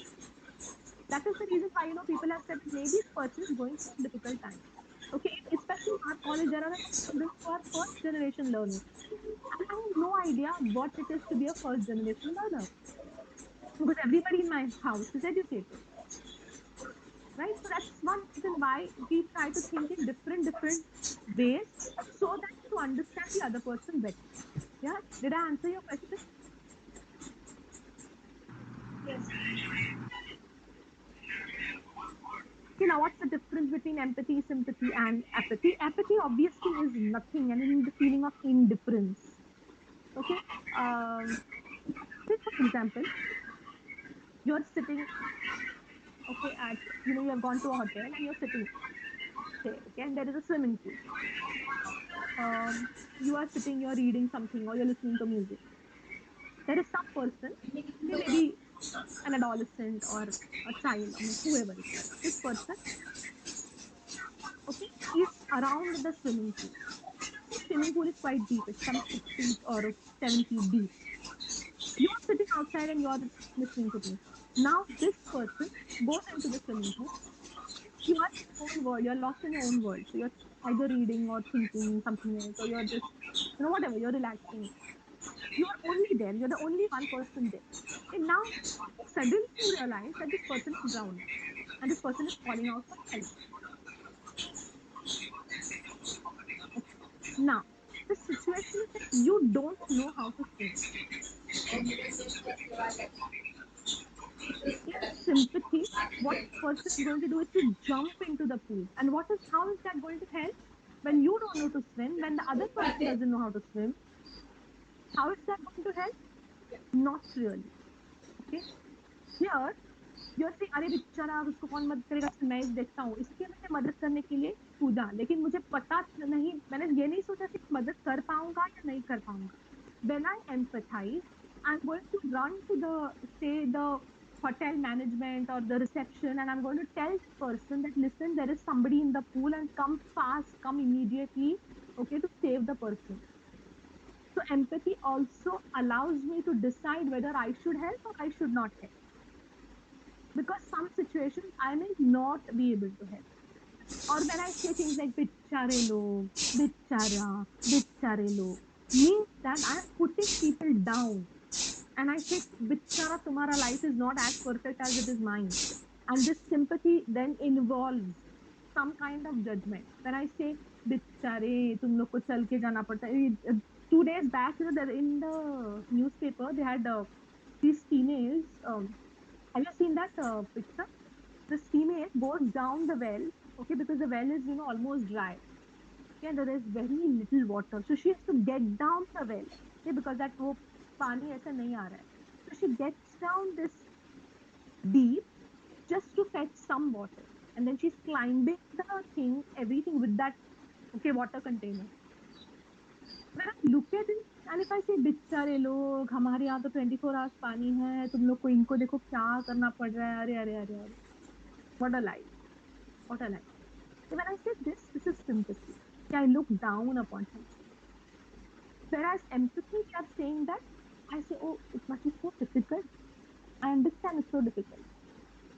A: That is the reason why people have said that maybe the person is going through a difficult time. Okay, especially in our college, there are a lot of students who are first generation learners, and I have no idea what it is to be a first generation learner because everybody in my house is educated, right? So that's one reason why we try to think in different ways so that to understand the other person better. Yeah, did I answer your question?
F: Yes.
A: Okay, now what's the difference between empathy, sympathy, and apathy? Apathy obviously is nothing, and in the feeling of indifference. Okay, um, say for example, you're sitting, okay, at you have gone to a hotel and you're sitting there, okay, and there is a swimming pool. You are sitting, you're reading something, or you're listening to music. There is some person, okay, maybe an adolescent or a child, or whoever it is. This person, okay, is around the swimming pool. The swimming pool is quite deep. It's some 6 feet or 7 feet deep. You are sitting outside and you are listening to music. Now this person goes into the swimming pool. You are in your own world. You're lost in your own world. So you're either reading or thinking something else, or you're just, whatever, you're relaxing. You are only there. You're the only one person there. And now suddenly you realize that this person is drowning and this person is calling out for help. Okay. Now the situation is that you don't know how to swim. In sympathy, what the person is going to do is to jump into the pool. And how is that going to help? When you don't know to swim, when the other person doesn't know how to swim, how is that going to help? Not really. Okay. Here, you're saying, अरे बेचारा उसको कौन मदद करेगा, चल मैं देखता हूँ, इसलिए मैंने मदद करने के लिए कूदा, लेकिन मुझे पता नहीं, मैंने ये नहीं सोचा कि मदद कर पाऊंगा या नहीं कर पाऊंगा. When I empathize, I'm going to run to the hotel management or the reception, and I'm going to tell the person that, listen, there is somebody in the pool, and come fast, come immediately, okay, to save the person. So empathy also allows me to decide whether I should help or I should not help, because some situations I may not be able to help. Or when I say things like bichare log, bichara, bichare log, means that I'm putting people down. And I say, bichara, tumhara life is not as perfect as it is mine. And this sympathy then involves some kind of judgment. When I say, bichare, tum log ko chal ke jana padta hai. 2 days back, in the newspaper, they had these females. Have you seen that picture? This female goes down the well, okay, because the well is, almost dry. Okay, and there is very little water. So she has to get down the well, okay, because that wo pani aisa nahi aa raha hai. So she gets down this deep just to fetch some water. And then she's climbing the thing, everything with that, okay, water container. When I look at it, and if I say, बेचारे लोग, हमारे यहाँ तो 24 hours पानी है, तुम लोग को इनको देखो क्या करना पड़ रहा है, अरे अरे अरे अरे. What a lie. What a lie. When I say this is sympathy. I look down upon him. Whereas empathy, we are saying that I say, oh, it must be so difficult. I understand it's so difficult.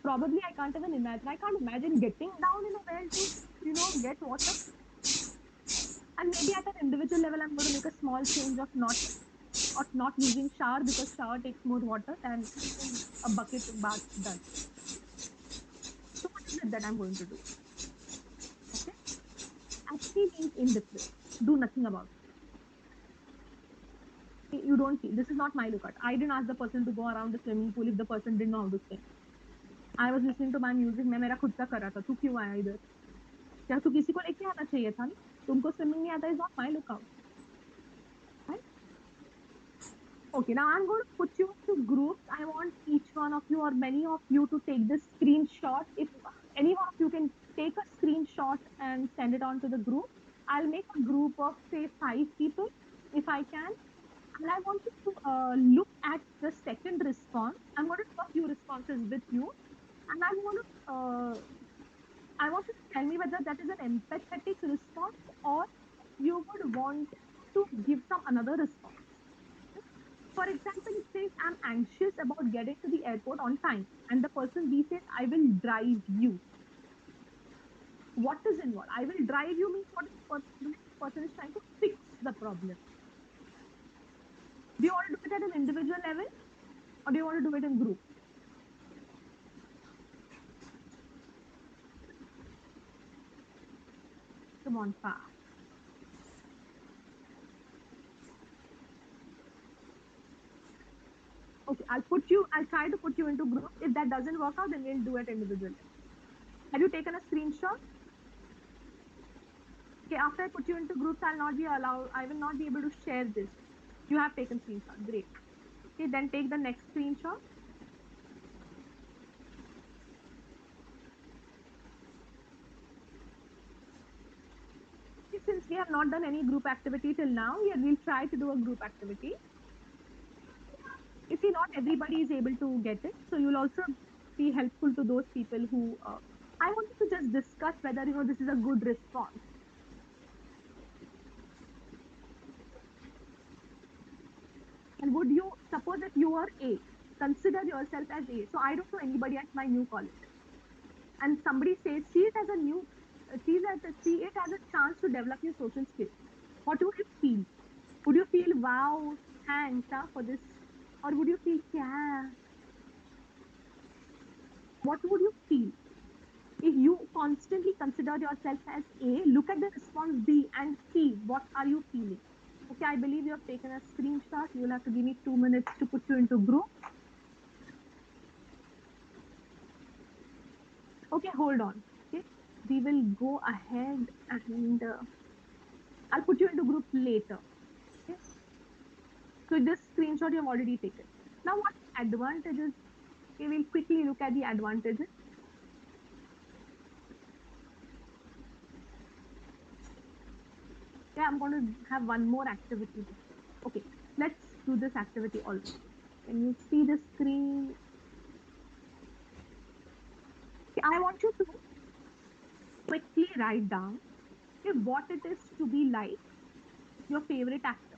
A: Probably I can't even imagine. I can't imagine getting down in a well to, get water. And maybe at an individual level, I'm going to make a small change of not using shower because shower takes more water than a bucket bath does. So what is it that I'm going to do? Okay, apathy means indifference. Do nothing about it. You don't feel. This is not my lookout. I didn't ask the person to go around the swimming pool if the person didn't know how to swim. I was listening to my music. मैं मेरा खुद का कर रहा था. तू क्यों आया इधर? क्या तू किसी को लेके आना चाहिए था ना? तुमको स्विमिंग नहीं आता is not my lookout. Right? Okay, now I'm going to put you into groups. I want each one of you or many of you to take this screenshot. If any one of you can take a screenshot and send it on to the group, I'll make a group of say 5 people if I can. And I want you to look at the second response. I'm going to do a few responses with you, and I want you to tell me whether that is an empathetic response or you would want to give some another response. For example, it says, I'm anxious about getting to the airport on time. And the person B says, I will drive you. What is involved? I will drive you means what is the person doing? The person is trying to fix the problem. Do you want to do it at an individual level or do you want to do it in group? Come on, fast. Okay, I'll try to put you into groups. If that doesn't work out, then we'll do it individually. Have you taken a screenshot? Okay, after I put you into groups, I will not be able to share this. You have taken screenshot. Great. Okay, then take the next screenshot. Since we have not done any group activity till now, we'll try to do a group activity. You see, not everybody is able to get it. So you'll also be helpful to those people who, I want you to just discuss whether, this is a good response. And would you, suppose if you are A, consider yourself as A. So I don't know anybody at my new college. And somebody says, see it as a chance to develop your social skills. What would you feel? Would you feel, wow, thanks for this? Or would you feel, yeah? What would you feel? If you constantly consider yourself as A, look at the response B and see what are you feeling. Okay, I believe you have taken a screenshot. You'll have to give me 2 minutes to put you into group. Okay, hold on. Okay, we will go ahead and I'll put you into group later. Okay, so this screenshot you have already taken. Now, what advantages? Okay, we'll quickly look at the advantages. Yeah, I'm going to have one more activity. Okay, let's do this activity also. Can you see the screen? Okay, I want you to quickly write down what it is to be like your favorite actor.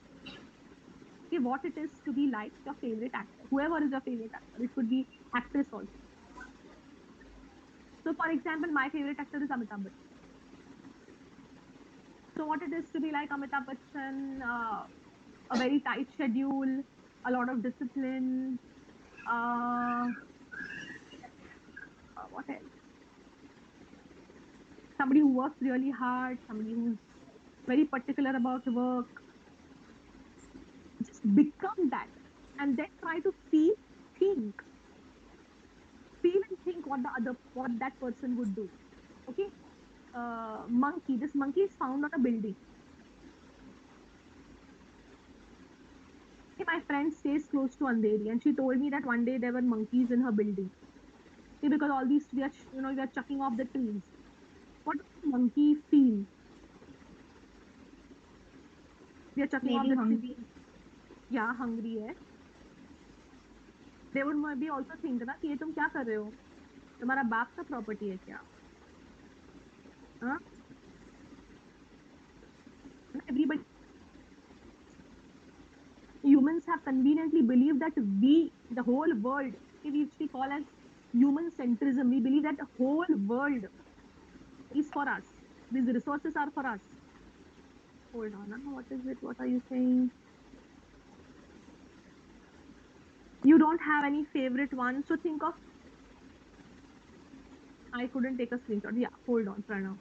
A: Okay, what it is to be like your favorite actor. Whoever is your favorite actor. It could be actress also. So, for example, my favorite actor is Amitabh Bachchan. So, what it is to be like Amitabh Bachchan, a very tight schedule, a lot of discipline. What else? Somebody who works really hard, somebody who's very particular about work. Just become that, and then try to think, feel and think what that person would do. Okay, monkey. This monkey is found on a building. Okay, my friend stays close to Andheri, and she told me that one day there were monkeys in her building. Okay, because all these we are chucking off the trees. What does the monkey feel? We are chucking off
D: Maybe
A: the
D: hungry.
A: trees. Yeah, hungry है. They would maybe also think ना कि ये तुम क्या कर रहे हो? तुम्हारा बाप का प्रॉपर्टी है क्या? हाँ, everybody, humans have conveniently believed that we, the whole world, which we call as human centrism, we believe that the whole world is for us. These resources are for us. Hold on, huh? What is it? What are you saying? You don't have any favorite one, so think of. I couldn't take a screenshot. Yeah, hold on, Pranav.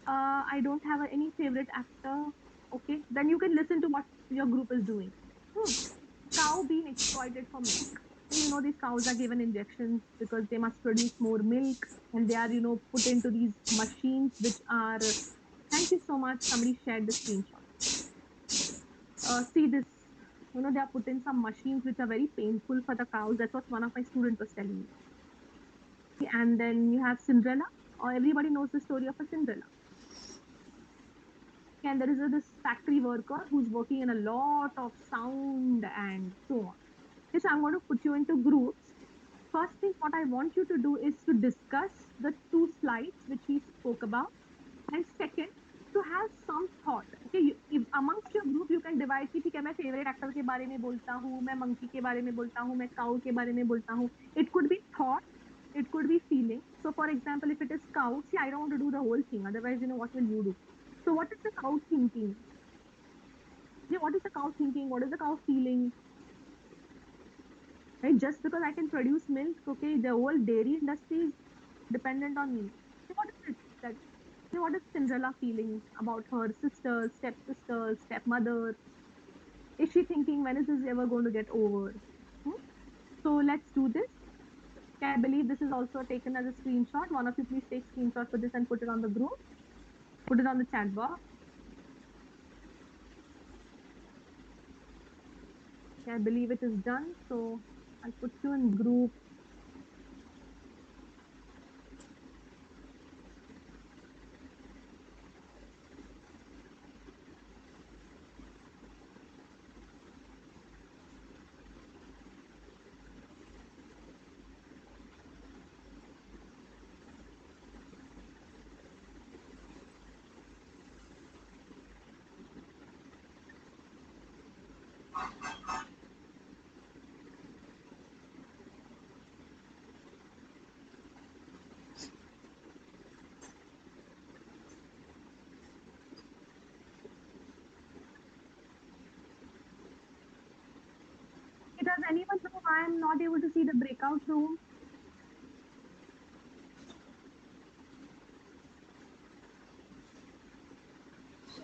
A: I don't have any favorite actor. Okay, then you can listen to what your group is doing. Hmm. Cow being exploited for milk. You know, these cows are given injections because they must produce more milk, and they are, put into these machines which are. Thank you so much. Somebody shared the screenshot. See this. They are put in some machines which are very painful for the cows. That's what one of my students was telling me. And then you have Cinderella, or everybody knows the story of a Cinderella. And there is this factory worker who's working in a lot of sound and so on. Okay, so I'm going to put you into groups. First thing, what I want you to do is to discuss the two slides which we spoke about. And second, to have some thought. Okay, if amongst your group you can divide कि ठीक है मैं favorite actor के बारे में बोलता हूँ, मैं monkey के बारे में बोलता हूँ, मैं cow के बारे में बोलता हूँ. It could be thought, it could be feeling. So for example, if it is cow, see I don't want to do the whole thing. Otherwise, what will you do? So what is the cow thinking? Yeah, what is the cow thinking? What is the cow feeling? Right? Just because I can produce milk, okay, the whole dairy industry is dependent on me. So what is it that what is Cinderella feeling about her sister, stepmother? Is she thinking when is this ever going to get over? Hmm? So let's do this. I believe this is also taken as a screenshot. One of you please take screenshot for this and put it on the group. Put it on the chat box. I believe it is done. So I'll put you in group. Does anyone know why I'm not able to see the breakout room?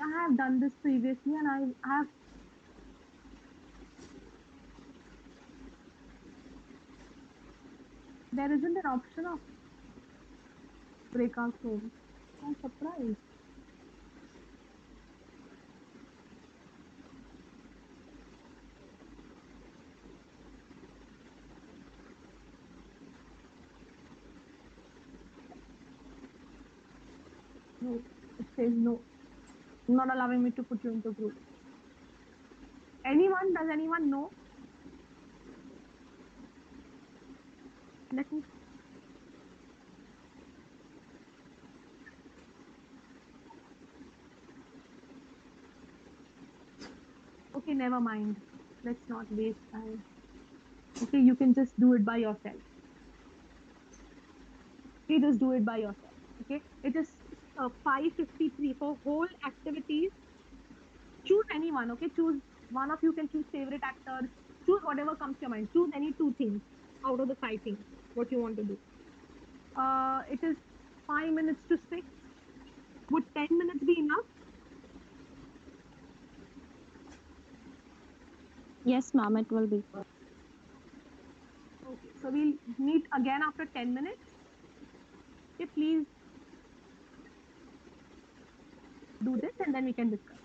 A: I have done this previously and I have there isn't an option of breakout room. I'm surprised. No, it says no. Not allowing me to put you into group. Anyone? Does anyone know? Let me. Okay, never mind. Let's not waste time. Okay, you can just do it by yourself. You just do it by yourself. Okay, it is 5:53 for whole activities. Choose anyone. Okay, choose one of you can choose favorite actors. Choose whatever comes to your mind. Choose any two things out of the five things. What you want to do. It is 5 minutes to 6. Would 10 minutes be enough?
G: Yes, ma'am, it will be.
A: Okay, so we'll meet again after 10 minutes. Okay, please do this and then we can discuss.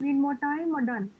A: Need more time or done?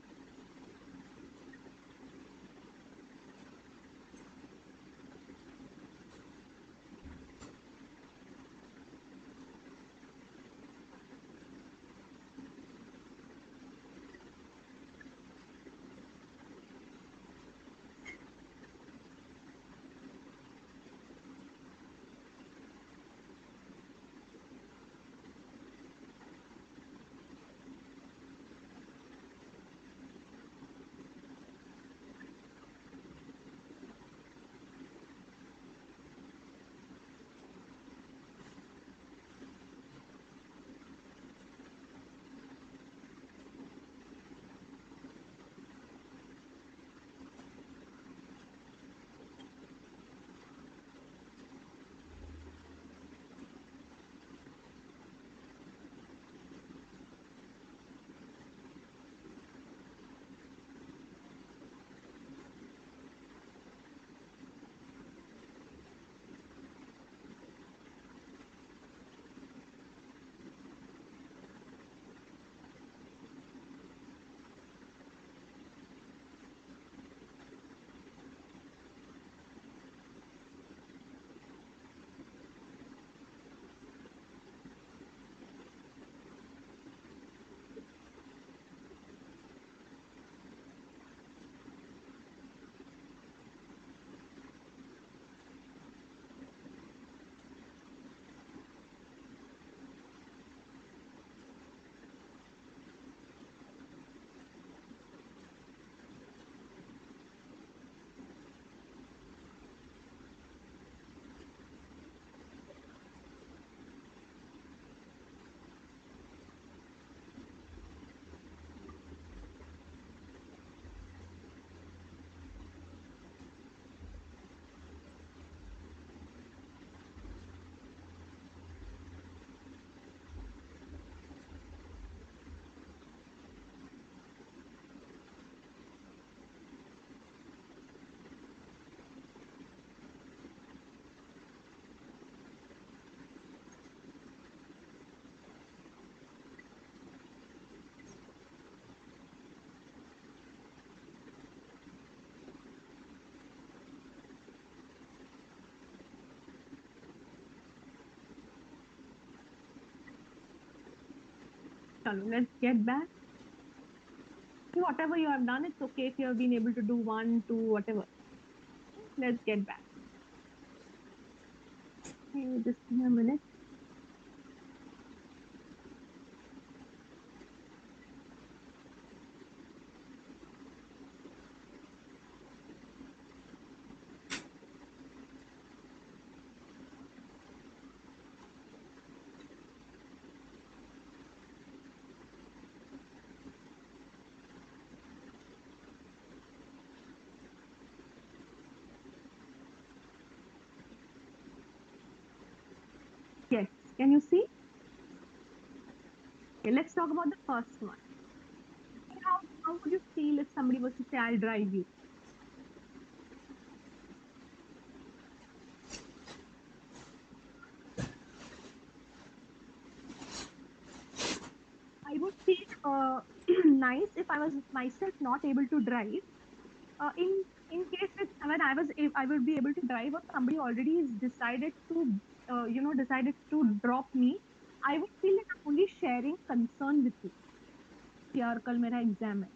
A: Chalo, let's get back. Whatever you have done, it's okay if you have been able to do one, two, whatever. Let's get back. Okay, just give me a minute. Yes. Can you see? Okay, let's talk about the first one. How would you feel if somebody was to say, I'll drive you? I would feel nice if I was myself not able to drive. In case if when I would be able to drive, or somebody already is decided to decided to drop me, I would feel like I'm only sharing concern with you. यार कल मेरा exam है.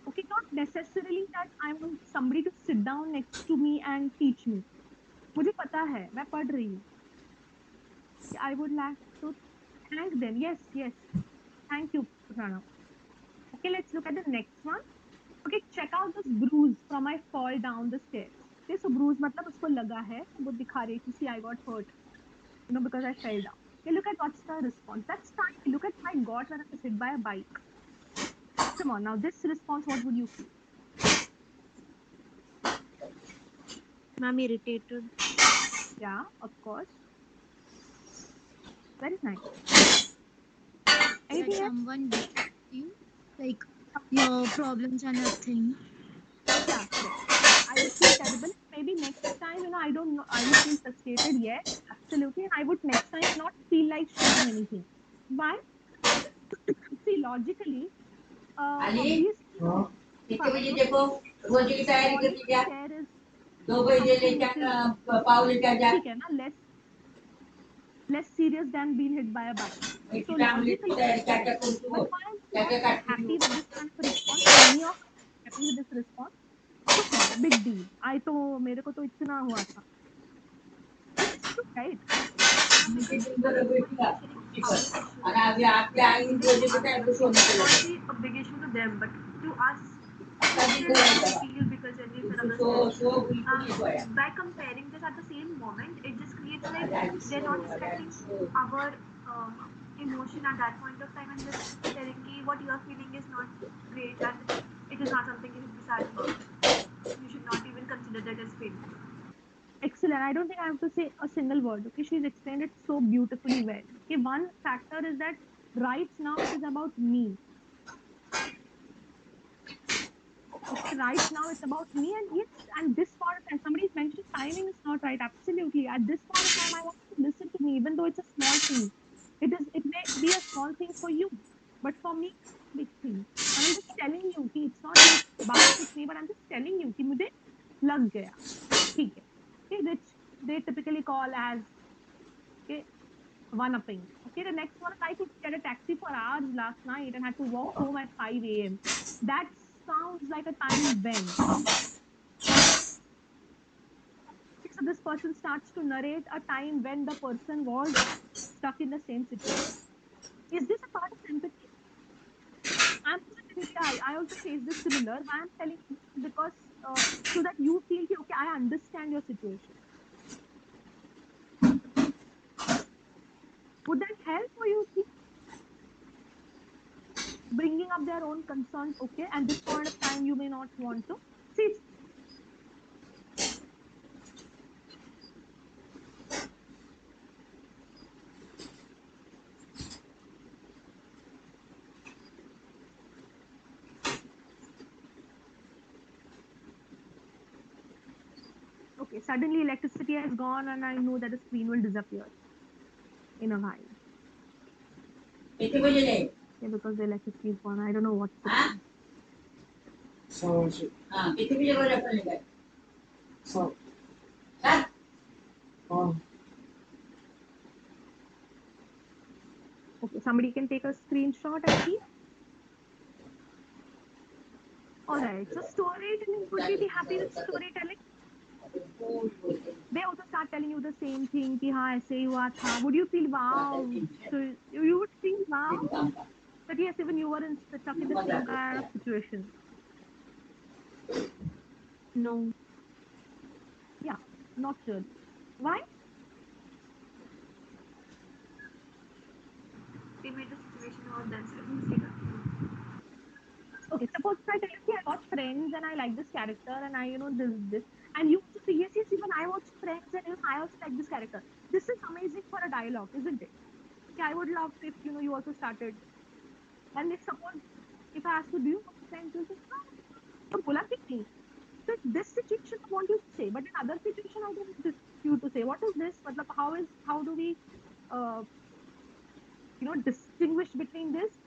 A: Okay, not necessarily that I want somebody to sit down next to me and teach me. मुझे पता है मैं पढ़ रही हूँ. I would like to thank them. Yes, yes. Thank you, Pranav. Okay, let's look at the next one. Okay, check out this bruise from my fall down the stairs. Okay, so bruise मतलब उसको लगा है, वो दिखा रही थी, see I got hurt, because I fell down. Okay, look at what's the response. That's tiny. Look at my God when I was hit by a bike. Come on, now this response, what would you feel?
G: Ma'am, irritated.
A: Yeah, of course. Very nice.
B: That
A: Anything else?
B: someone believes you, like your problems are nothing.
A: Yeah, correct. I would feel terrible. Maybe next time, I don't know. I would feel frustrated. Yes, absolutely. And I would next time not feel like sharing anything. Why? See, logically, Obviously, if I have to say, falling a chair is something which is ठीक है ना, less serious than being hit by a bike. So logically, correct. But if I'm not happy with this kind of a response, any of us happy with this response, तो क्या है, big deal. I तो मेरे को तो इतना हुआ था, which is true, right?
F: Ma'am, it is one question is our issue that we didn't answer. It should not be a big issue to them, but to us, still we feel because Jenny can understand. By comparing this at the same moment, it just creates like they're not respecting our emotion at that point of time, and just telling me what you are feeling is not great and it is not something you should be sad about. You should not even consider that as painful.
A: Excellent. I don't think I have to say a single word. Okay, she's explained it so beautifully well. Okay, one factor is that right now it is about me. Okay, right now it's about me, and yes, and this point of time, somebody's mentioned timing is not right. Absolutely. At this point of time, I want you to listen to me, even though it's a small thing. It may be a small thing for you, but for me, it's a big thing. And I'm just telling you, कि it's not like बात कुछ नहीं, but I'm just telling you कि मुझे लग गया. ठीक है. Okay, which they typically call as okay, one upping. Okay, the next one, I could get a taxi for hours last night and had to walk home at 5 a.m. That sounds like a time when. So this person starts to narrate a time when the person was stuck in the same situation. Is this a part of empathy? I'm also telling, yeah, I also face this similar. Why I'm telling you this is because so that you feel okay, I understand your situation. Would that help for you? Think? Bringing up their own concerns, okay, and this point of time you may not want to. See, okay, suddenly electricity has gone and I know that the screen will disappear in a while. Yeah, because the electricity is gone. I don't know what's the time.
H: So, so, um,
A: Okay, somebody can take a screenshot and see. All right, so storytelling, would we be happy with storytelling? They also start telling you the same thing कि हाँ ऐसे ही हुआ था. Would you feel wow? So you would feel wow that yes, even you were stuck in the same kind of situation.
G: No.
A: Yeah, not really. Why?
F: They made the situation worse themselves. Please take a
A: Okay, suppose if I tell you, I watch Friends and I like this character and I, this, and you also say, yes, yes, even I watch Friends and I also like this character. This is amazing for a dialogue, isn't it? Yeah, I would love if, you also started. And if suppose, if I ask you, do you watch Friends? You'll say, हाँ, तो बोला कि नहीं. So this situation I want you to say, but in other situation I don't want you to say. What is this? मतलब how do we, uh, distinguish between this?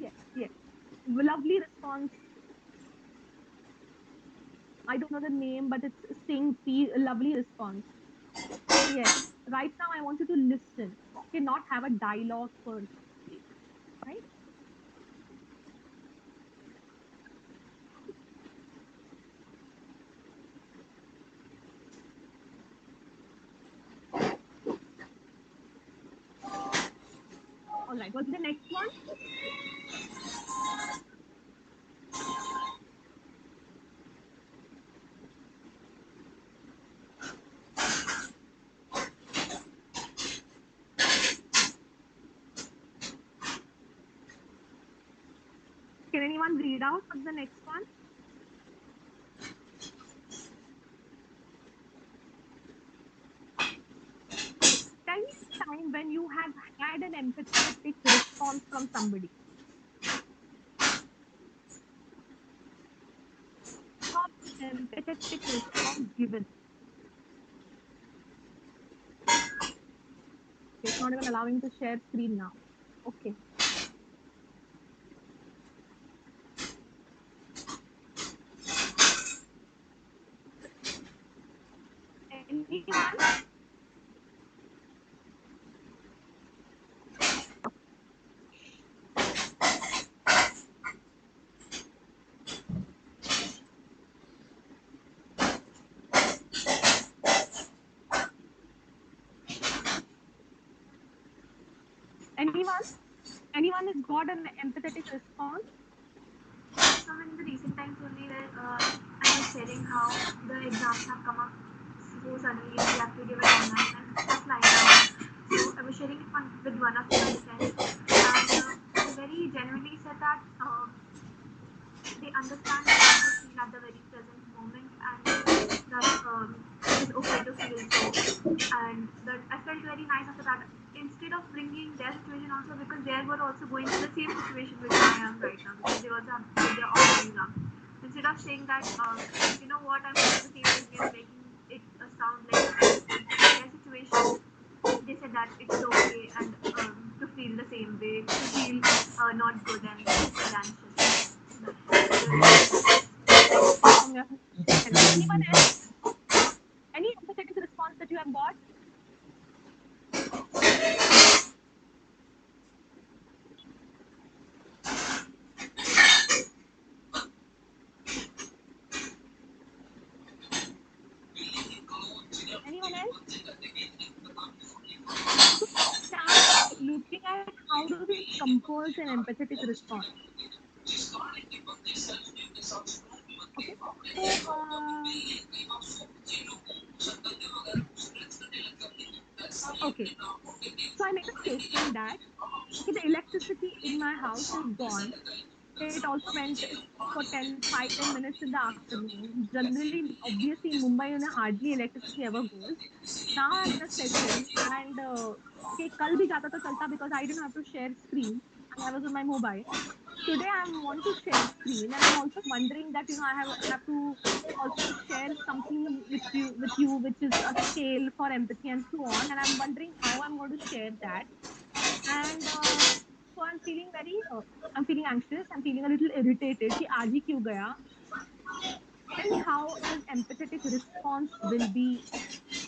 A: Yes, yes. Lovely response. I don't know the name, but it's saying lovely response. Okay, yes. Right now, I want you to listen. Okay, not have a dialogue per se, right? All right. What's the next one? Can anyone read out what's the next one? Okay. Tell me a time when you have had an empathetic response from somebody. empathetic response given. It's not even allowing to share screen now. Okay. Anyone? Anyone? Anyone has got an empathetic response?
F: So in the recent times only where I was sharing how the exams have come up so suddenly we have to give it online and offline now. So I was sharing it with one of my friends and they very genuinely said that they understand what I feel at the very present moment and that it is okay to feel so and that I felt very nice after that instead of bringing their situation also because they were also going through the same situation which I am right now because they also have their online exam instead of saying that you know what I'm feeling the same as me and making it sound like I understand their situation they said that it's okay and to feel the same way to feel not good and to feel anxious.
A: From your end. Anyone else? Any empathetic response that you have got? Anyone else? So start looking at how do we compose an empathetic response. Okay. So okay. So I make a statement that okay, the electricity in my house is gone. It also went for 10 minutes in the afternoon. Generally, obviously in Mumbai, hardly electricity ever goes. Now I'm in a session and okay, कल भी जाता तो चलता because I didn't have to share screen and I was on my mobile. Today I want to share screen and I'm also wondering that I have to also share something with you which is a scale for empathy and so on and I'm wondering how I'm going to share that and so I'm feeling anxious, I'm feeling a little irritated कि आज ही क्यों गया. Tell me how an empathetic response will be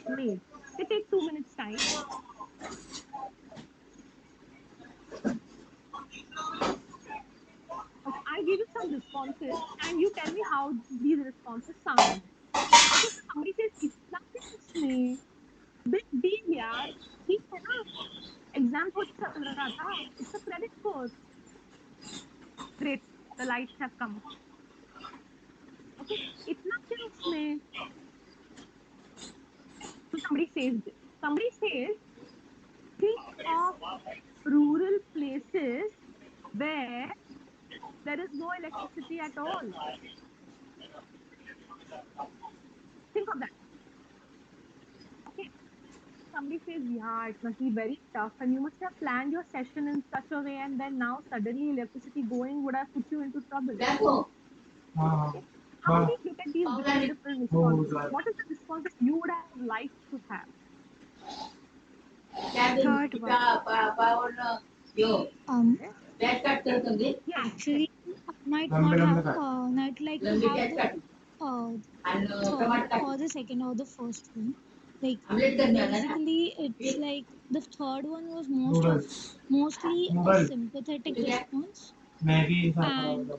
A: made. They take 2 minutes time. Okay, I give you some responses and you tell me how these responses sound. Okay, so somebody says इतना क्यों उसने big deal यार ठीक है ना exam थोड़ी चल रहा था it's a credit course. Great, the lights have come. Okay, इतना क्यों उसने. So somebody says this. Somebody says think of rural places where there is no electricity at all. Think of that. Okay. Somebody says, yeah, it must be very tough, and you must have planned your session in such a way, and then now suddenly electricity going would have put you into trouble. Okay. How do we look at these different responses? What is the response that you would have liked to have?
G: Third one.
A: Yes.
B: Actually, I might not have, not like to have the third or the second or the first one. Like basically, it's like the third one was mostly a sympathetic response, and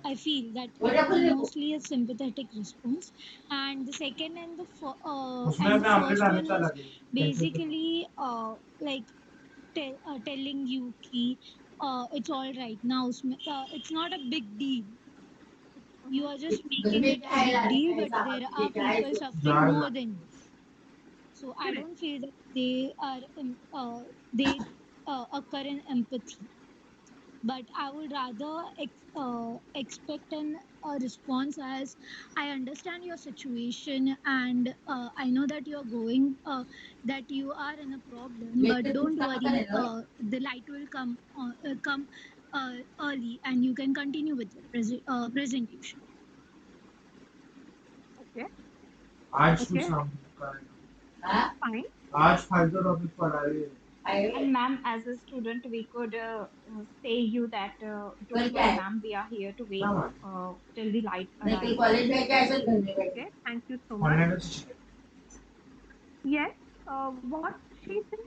B: I feel that it was mostly a sympathetic response, and the second and the first one was basically like telling you ki, it's all right now. It's not a big deal. You are just making it a big deal, but there are people suffering more than you. So I
A: Correct.
B: don't feel that they occur in empathy. But I would rather expect a response as I understand your situation and I know that you're going that you are in a problem, but don't worry, the light will come early and you can continue with your presentation.
H: आज तू
A: Okay,
H: शाम को कराएगा
A: fine.
H: आज फालतू topic पढ़ा रही है
D: And ma'am, as a student, we could say you that don't worry, ma'am. We are here to wait
H: ना
D: till the light
H: मैं कल
D: arrives.
H: कॉलेज में क्या ऐसे घर में बैठे
A: Okay, thank you so much.
H: Online में तो
A: Yes, what she said,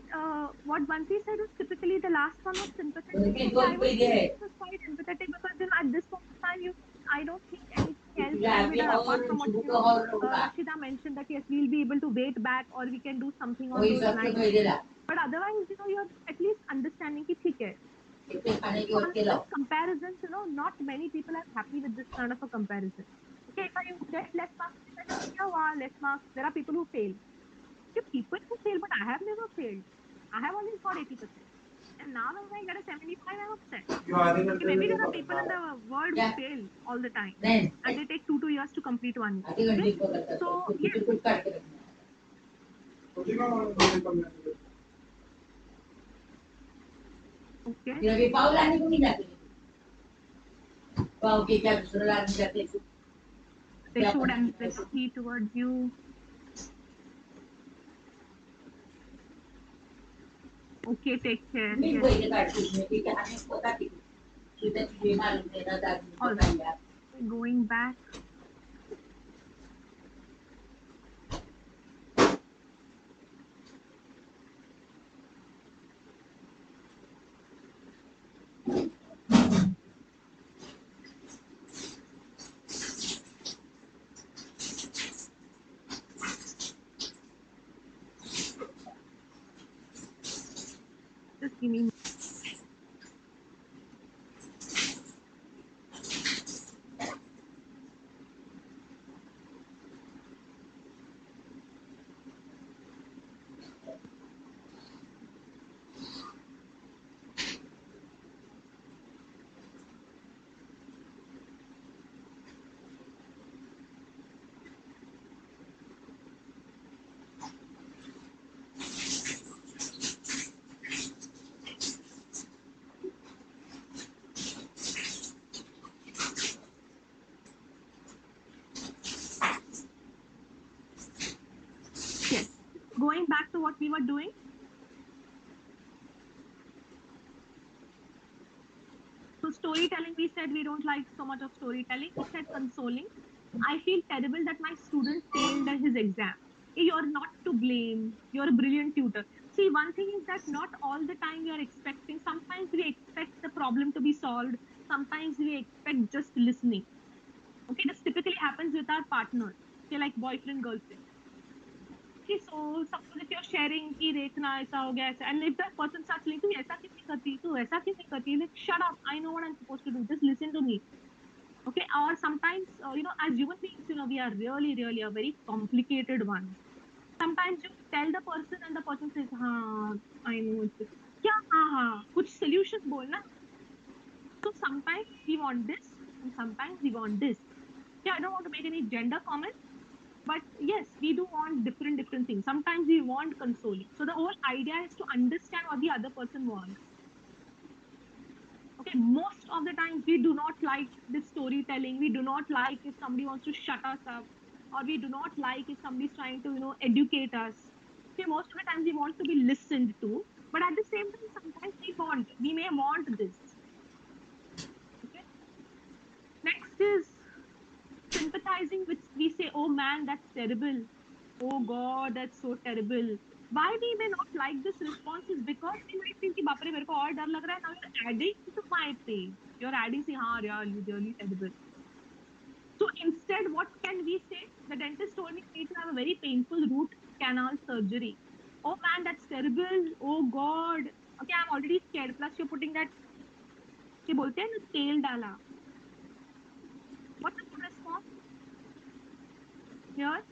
A: what Bansi said was typically the last one was sympathetic.
H: उनके
A: Okay,
H: दोस्त
A: I would
H: पे
A: say
H: है
A: it was quite empathetic because at this point of time, I don't think anything else can be
H: लाभी
A: done apart
H: और
A: from what
H: शुभ का और होगा
A: Rashida mentioned that yes, we'll be able to wait back or we can do something on
H: वही
A: those
H: सबसे
A: lines.
H: कोई देला
A: But otherwise, you're at least understanding कि ठीक है.
H: इतने खाने की और
A: On
H: के
A: this
H: लाओ
A: comparison, not many people are happy with this kind of a comparison. Okay, if I get less marks, क्या हुआ? Less marks. There are people who fail. Okay, people who fail, but I have never failed. I have always got 80%. And now when I get a 75, I'm upset.
H: क्यों आधे
A: Okay,
H: घंटे में
A: maybe
H: नहीं
A: there are people
H: पकड़ना
A: in the world who
H: क्या
A: fail all the time.
H: नहीं
A: And they take 2 years to complete one year.
H: आधे
A: Okay?
H: घंटे को पकड़ता
A: So,
H: है उसको
A: yes,
H: कुछ कुछ काट के रखना
A: okay.
H: फिर अभी पाव लाने को नहीं जाते पाव के क्या दूसरा लाने जाते
A: They
H: क्या
A: showed
H: पता
A: empathy towards you. Okay, take care.
H: Me
A: Yes.
H: पहिले काढते मी ते आणि स्वतः केली तुझ्या तुझे मालूम देणार दादी
A: All
H: को
A: right.
H: नाही यार
A: Going back. Just give me. Yes. Going back to what we were doing. So storytelling, we said we don't like so much of storytelling. We said consoling. I feel terrible that my student failed his exam. You're not to blame. You're a brilliant tutor. See, one thing is that not all the time we are expecting. Sometimes we expect the problem to be solved. Sometimes we expect just listening. Okay, this typically happens with our partners. Okay, like boyfriend, girlfriend. Okay, so suppose if you're sharing कि देखना ऐसा हो गया ऐसा, and if that person starts saying तू ऐसा क्यों नहीं करती, तू ऐसा क्यों नहीं करती, like shut up, I know what I'm supposed to do, just listen to me. Okay, or sometimes as human beings, we are really a very complicated ones. Sometimes you tell the person and the person says हाँ I know it's क्या हाँ कुछ solution बोलना. So sometimes we want this and sometimes we want this. Yeah, I don't want to make any gender comment, but yes, we do want different things. Sometimes we want consoling. So the whole idea is to understand what the other person wants. Okay, most of the times we do not like this storytelling. We do not like if somebody wants to shut us up, or we do not like if somebody's trying to educate us. Okay, most of the times we want to be listened to, but at the same time sometimes we may want this. Okay, next is sympathizing, which we say, oh man, that's terrible. Oh God, that's so terrible. Why we may not like this response is because we might think कि बाप रे मेरे को और डर लग रहा है. Now you're adding to my pain. You're adding say हाँ really really terrible. So instead, what can we say? The dentist told me I need to have a very painful root canal surgery. Oh man, that's terrible. Oh God. Okay, I'm already scared. Plus you're putting that ये बोलते हैं ना तेल डाला. What's a good response here?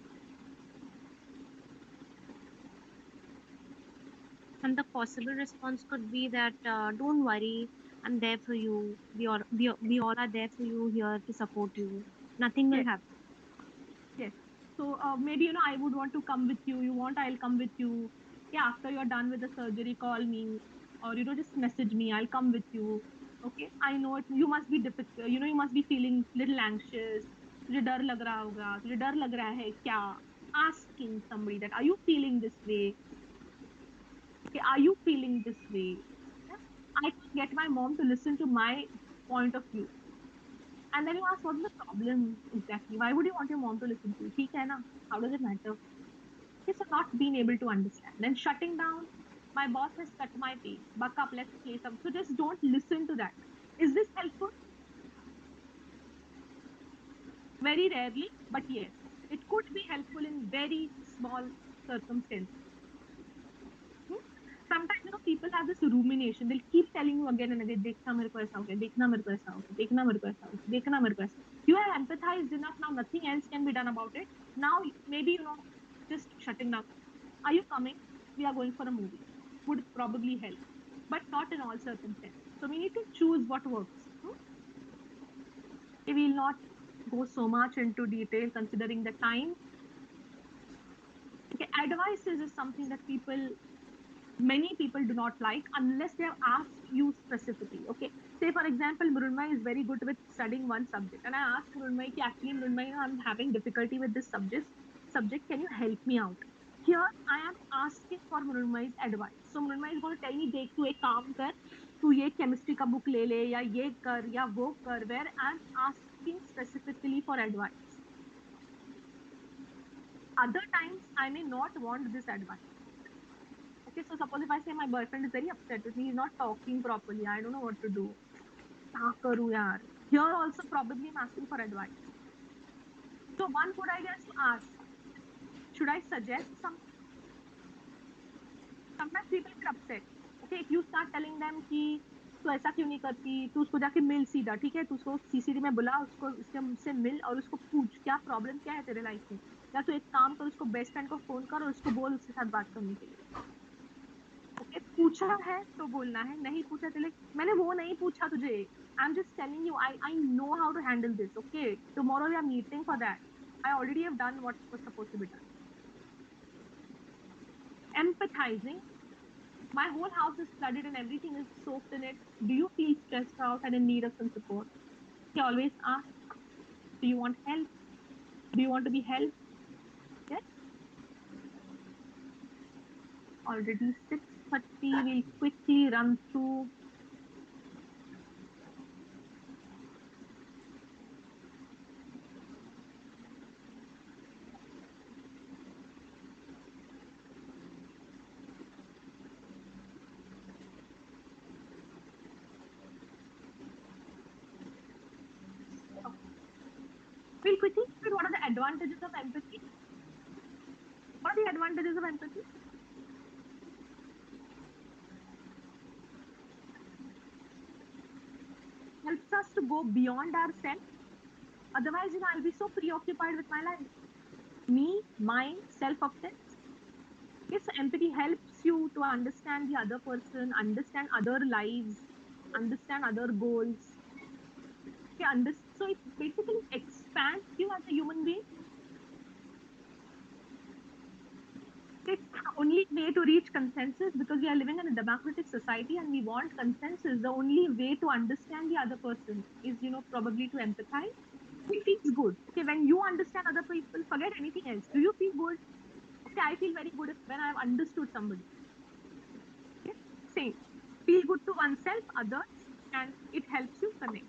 G: And the possible response could be that don't worry, I'm there for you. We all are there for you here to support you. Nothing will
A: Yes.
G: happen.
A: Yes. So maybe I would want to come with you. You want, I'll come with you. Yeah, after you're done with the surgery, call me, or just message me. I'll come with you. Okay. I know it. You must be difficult. You must be feeling little anxious. तुझे डर लग रहा होगा. तुझे डर लग रहा है क्या? asking somebody that, are you feeling this way? Okay, are you feeling this way? Yeah. I can get my mom to listen to my point of view. And then you ask, what's the problem exactly? Why would you want your mom to listen to you? ठीक है ना? How does it matter? Okay, so not being able to understand. Then shutting down. My boss has cut my pay. Buck up, let's play some. So just don't listen to that. Is this helpful? Very rarely, but yes, it could be helpful in very small circumstances. Hmm? Sometimes people have this rumination. They'll keep telling you again and again, देखना मेरे को ऐसा हो गया, देखना मेरे को ऐसा हो गया, देखना मेरे को ऐसा हो गया, देखना मेरे को ऐसा. You have empathized enough now. Nothing else can be done about it. Now maybe just shutting down. Are you coming? We are going for a movie. Would probably help, but not in all circumstances. So we need to choose what works. We will not go so much into detail considering the time. Okay, advices is something that many people do not like unless they have asked you specifically. Okay, say for example, Mrunmay is very good with studying one subject, and I asked Mrunmay, ki, actually, Mrunmay, I'm having difficulty with this subject. Subject, can you help me out? Here, I am asking for Mrunmay's advice. So Mrunmay is going to tell me, देख तू एक काम कर, तू ये chemistry का book ले ले, या ये कर, या वो कर, where I am asking specifically for advice. Other times, I may not want this advice. Okay, so suppose if I say my boyfriend is very upset with me, he's not talking properly, I don't know what to do. क्या करूं यार? Here also probably I'm asking for advice. So one good idea is to ask, should I suggest something? Sometimes people get upset. Okay, if you start telling them कि तू ऐसा क्यों नहीं करती, तू उसको जाके मिल सीधा, ठीक है, तू उसको सीसीडी में बुला, उसको उसके मुझसे मिल और उसको पूछ क्या प्रॉब्लम क्या है तेरे लाइफ में, या तू एक काम कर, उसको बेस्ट फ्रेंड को फोन कर और उसको बोल उसके साथ बात करने के लिए. ओके, पूछा है तो बोलना है, नहीं पूछा तो मैंने वो नहीं पूछा तुझे, I am just telling you, I know how to handle this. Okay, tomorrow we are meeting for that. I already have done what was supposed to be done. Empathizing. My whole house is flooded and everything is soaked in it. Do you feel stressed out and in need of some support? He always ask, do you want help? Do you want to be helped? Yes. Already 6:30. We'll quickly run through. We'll quickly look at what are the advantages of empathy. What are the advantages of empathy? Helps us to go beyond ourselves. Otherwise, I'll be so preoccupied with my life. Me, mine, self-obsessed. Yes, empathy helps you to understand the other person, understand other lives, understand other goals. Okay, so it basically expands you as a human being. It's the only way to reach consensus because we are living in a democratic society and we want consensus. The only way to understand the other person is, probably to empathize. It feels good. Okay, when you understand other people, forget anything else. Do you feel good? Okay, I feel very good when I've understood somebody. Okay, same. Feel good to oneself, others, and it helps you connect.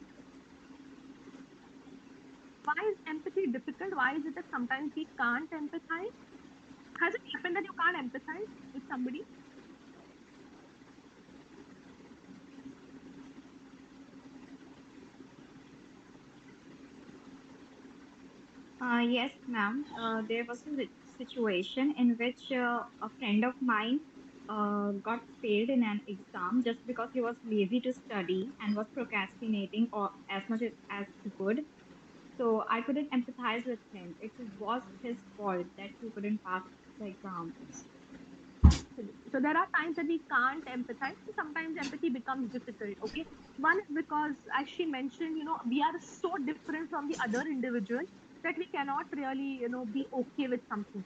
A: Why is empathy difficult? Why is it that sometimes we can't empathize? Has it happened that you can't empathize with somebody?
D: Yes, ma'am. There was a situation in which a friend of mine got failed in an exam just because he was lazy to study and was procrastinating or as much as he could. So I couldn't empathize with him. It was his fault that he couldn't pass the exam.
A: Absolutely. So there are times that we can't empathize, and sometimes empathy becomes difficult. Okay. One is because, as she mentioned, we are so different from the other individual that we cannot really, be okay with something.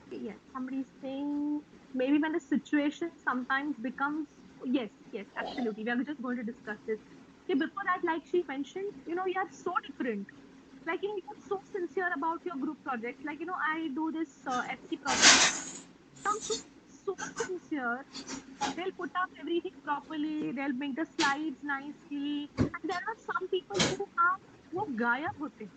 A: Okay, yes, somebody is saying maybe when the situation sometimes becomes, yes, yes, absolutely. We are just going to discuss this. Okay, before that, like she mentioned, we are so different.
G: Like, you're so sincere about your group projects. Like, I do this FC project. Some people are so sincere. They'll put up everything properly. They'll make the slides nicely. And there are some people who are वो गायब होते हैं.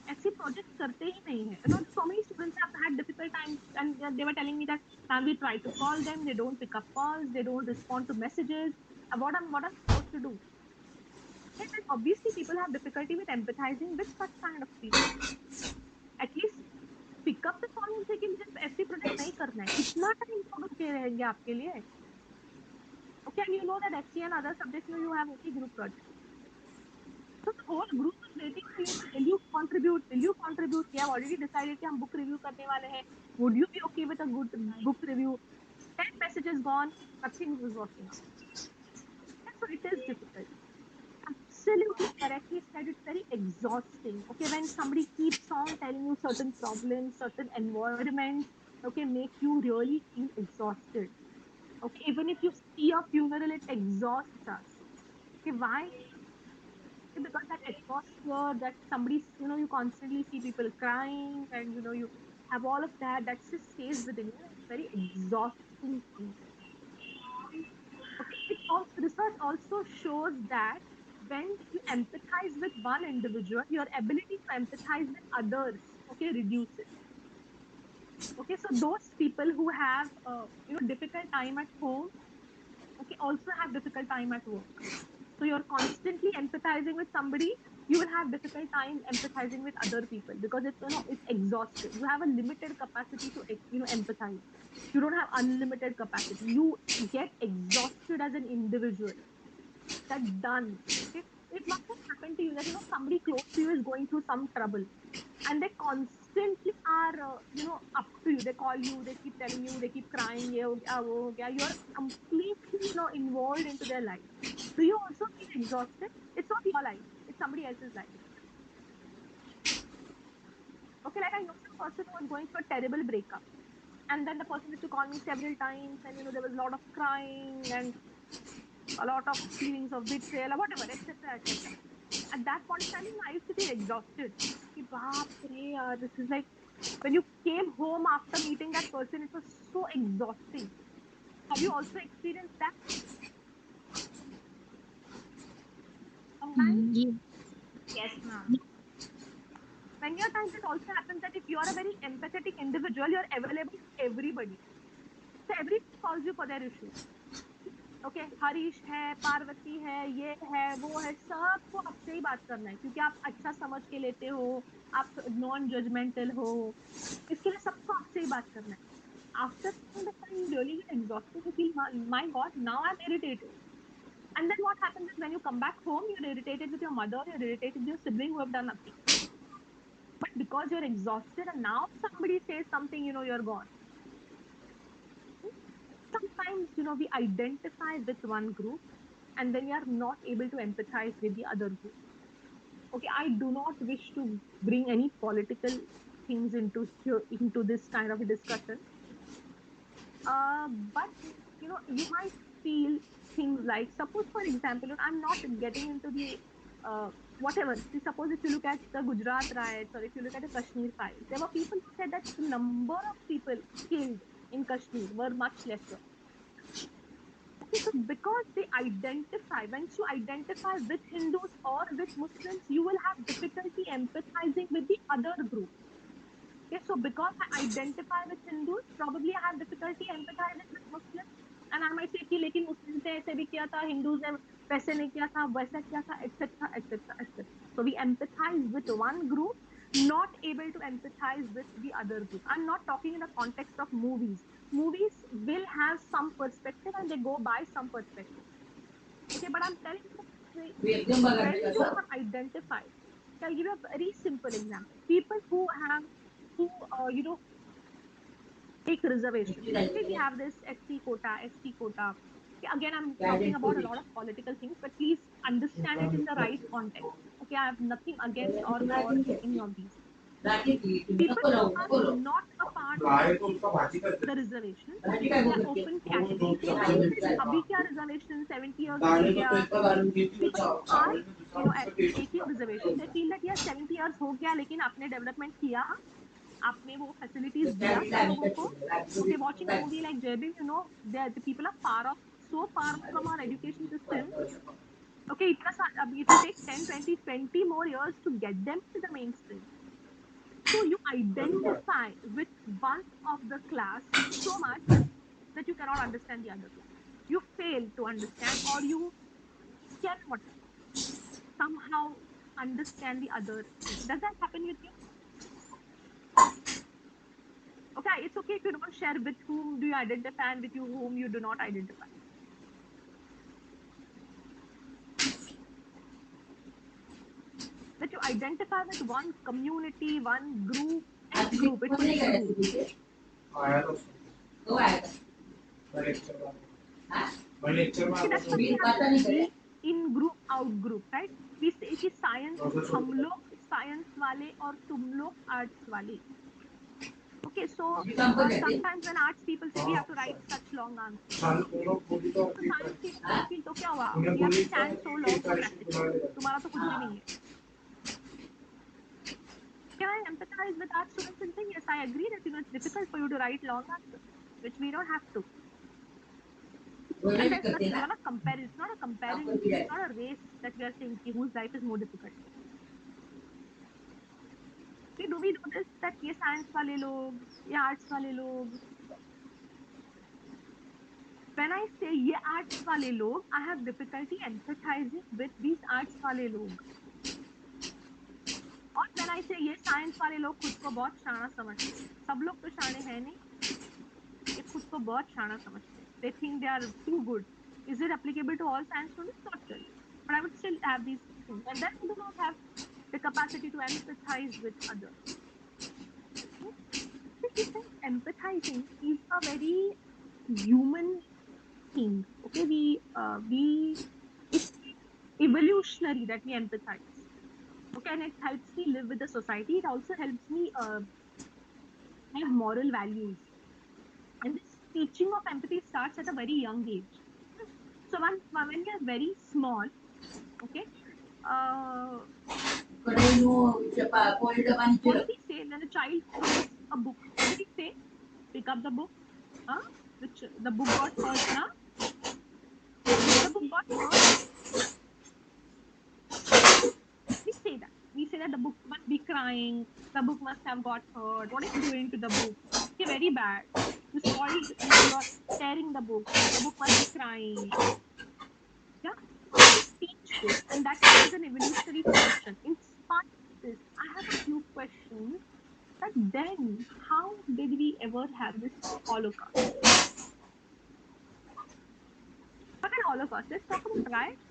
G: ऐसे projects करते ही नहीं है. So many students have had difficult times, and they were telling me that now we try to call them, they don't pick up calls, they don't respond to messages. What am I supposed to do? Okay, then obviously people have difficulty with empathizing with such kind of people. At least pick up the call उनसे कि मुझे ऐसे project नहीं करना है. कितना time लोग रुके रहेंगे आपके लिए? Okay, and you know that FC and other subjects you have only group project. So the whole group is waiting for you. Will you contribute? Will you contribute? We have already decided कि हम book review करने वाले हैं. Would you be okay with a good book review? 10 messages gone. Nothing was working out. And so it is difficult. Absolutely correctly said. It's very exhausting. Okay, when somebody keeps on telling you certain problems, certain environments, okay, make you really feel exhausted. Okay, even if you see a funeral, it exhausts us. Okay, why? Because that atmosphere, that somebody, you constantly see people crying, and you have all of that. That just stays within you. It's very exhausting thing. Okay, research also shows that when you empathize with one individual, your ability to empathize with others, okay, reduces. Okay, so those people who have difficult time at home, okay, also have difficult time at work. So you're constantly empathizing with somebody, you will have difficult time empathizing with other people, because it's exhausted. You have a limited capacity to empathize. You don't have unlimited capacity. You get exhausted as an individual. That done. Okay, it must have happened to you that somebody close to you is going through some trouble, and they constantly are up to you. They call you, they keep telling you, they keep crying. "ये हो गया, वो हो गया." You're completely involved into their life. Do you also feel exhausted? It's not your life, it's somebody else's life. Okay, like I know some person who was going through a terrible breakup, and then the person used to call me several times, and there was a lot of crying and a lot of feelings of betrayal or whatever, etc., etc. At that point of time, I used to feel exhausted. कि बाप रे यार, this is like when you came home after meeting that person, it was so exhausting. Have you also experienced that sometimes?
C: Mm,
D: Yes, ma'am.
G: Many a times it also happens that if you are a very empathetic individual, you're available to everybody. So everybody calls you for their issues. Okay, Harish है, पार्वती है, ये है, वो है, सबको आपसे ही बात करना है, क्योंकि आप अच्छा समझ के लेते हो, आप नॉन जजमेंटल हो. इसके लिए सबको आपसे ही बात करना है. After some time you really get exhausted. You feel, my God, now I'm irritated. And then what happens is when you come back home, you're irritated with your mother, you're irritated with your sibling who have done nothing. But because you're exhausted and now somebody says something, you're gone. Sometimes, we identify with one group and then we are not able to empathize with the other group. Okay, I do not wish to bring any political things into this kind of a discussion. But you might feel things like, suppose, for example, I'm not getting into the whatever. See, suppose if you look at the Gujarat riots, or if you look at the Kashmir files, there were people who said that the number of people killed in Kashmir were much lesser. Okay, so because they identify, once you identify with Hindus or with Muslims, you will have difficulty empathizing with the other group. Okay, so because I identify with Hindus, probably I have difficulty empathizing with Muslims. And I might say कि लेकिन Muslims ने ऐसे भी किया था, Hindus ने वैसे नहीं किया था, वैसा किया था, etc., etc., etc. So we empathize with one group, not able to empathize with the other group. I'm not talking in the context of movies. Movies will have some perspective and they go by some perspective. Okay, but I'm telling you, when you have identified, I'll give you a very simple example. People who have who take reservation. Okay, we have this SC quota, ST quota. Okay, again, I'm talking about a lot of political things, but please understand it in the right context. Okay, I have nothing against or for any of these. People who are not a part of the reservation, they are open category. They feel that abhi kya reservation, 70 years ho gaya. People who are, taking reservation, they feel that yes, 70 years हो गया लेकिन आपने development किया, आपने वो facilities दिया सब लोगों को. Okay, watching a movie like Jebim, the people are far off, so far from our education system. Okay, it will take 10, 20, 20 more years to get them to the mainstream. So you identify with one of the class so much that you cannot understand the other class. You fail to understand, or you cannot somehow understand the other thing. Does that happen with you? Okay, it's okay if you don't share with whom do you identify and with you whom you do not identify. That you identify with one community, one group, any group, it could be a group. Okay, that's why we have this be in group, out group, right? We say कि science, हम लोग science वाले और तुम लोग arts वाले. Okay, so sometimes when arts people say we have to write such long answers. So science people will feel तो क्या हुआ? We have to stand so long for practically. तुम्हारा तो कुछ भी नहीं है. Can I empathize with art students and say yes, I agree that it's difficult for you to write long answers, which we don't have to. And that's not a comparison. It's not a comparing. It's not a race that we are saying ki whose life is more difficult. Do we do this that ये science वाले लोग, ये arts वाले लोग? When I say ये arts वाले लोग, I have difficulty empathizing with these arts वाले लोग. और when I say ये science वाले लोग खुद को बहुत शाना समझते हैं. सब लोग तो शाने हैं नहीं. ये खुद को बहुत शाना समझते हैं. They think they are too good. Is it applicable to all science students? Not really. But I would still have these things. And then I do not have the capacity to empathize with others. He says empathizing is a very human thing. Okay, it's evolutionary that we empathize. Okay, and it helps me live with the society. It also helps me have moral values. And this teaching of empathy starts at a very young age. So when we are very small, okay, what do we say when a child throws a book? What do we say? Pick up the book. Huh? Which the book got hurt, na? The book got hurt. We say that. We say that the book must be crying. The book must have got hurt. What are you doing to the book? Okay, very bad. You spoiled. You're tearing the book. The book must be crying. Yeah. So we teach this, and that is an evolutionary function. In spite of this, I have a few questions. But then, how did we ever have this Holocaust? Forget Holocaust. Let's talk about riots.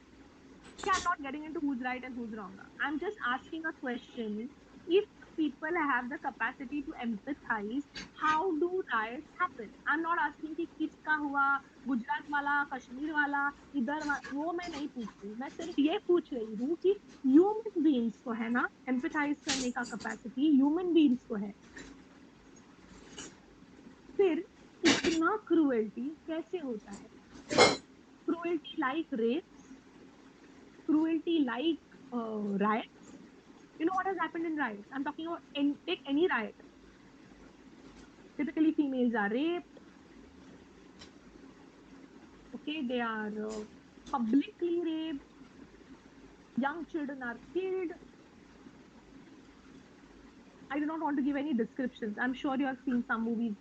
G: Yeah, I'm not getting into who's right and who's wrong. I'm just asking a question. If people have the capacity to empathize, how do riots happen? I'm not asking कि किसका हुआ, गुजरात वाला, कश्मीर वाला, इधर वो मैं नहीं पूछ रही. मैं सिर्फ ये पूछ रही हूँ कि ह्यूमन बीइंग्स को है ना एम्पैथाइज करने का कैपेसिटी ह्यूमन बीइंग्स को है. फिर इतना क्रूएल्टी कैसे होता है? Cruelty like rapes, cruelty like riots. You know what has happened in riots? I'm talking about take any riot. Typically, females are raped. Okay, they are publicly raped. Young children are killed. I do not want to give any descriptions. I'm sure you have seen some movies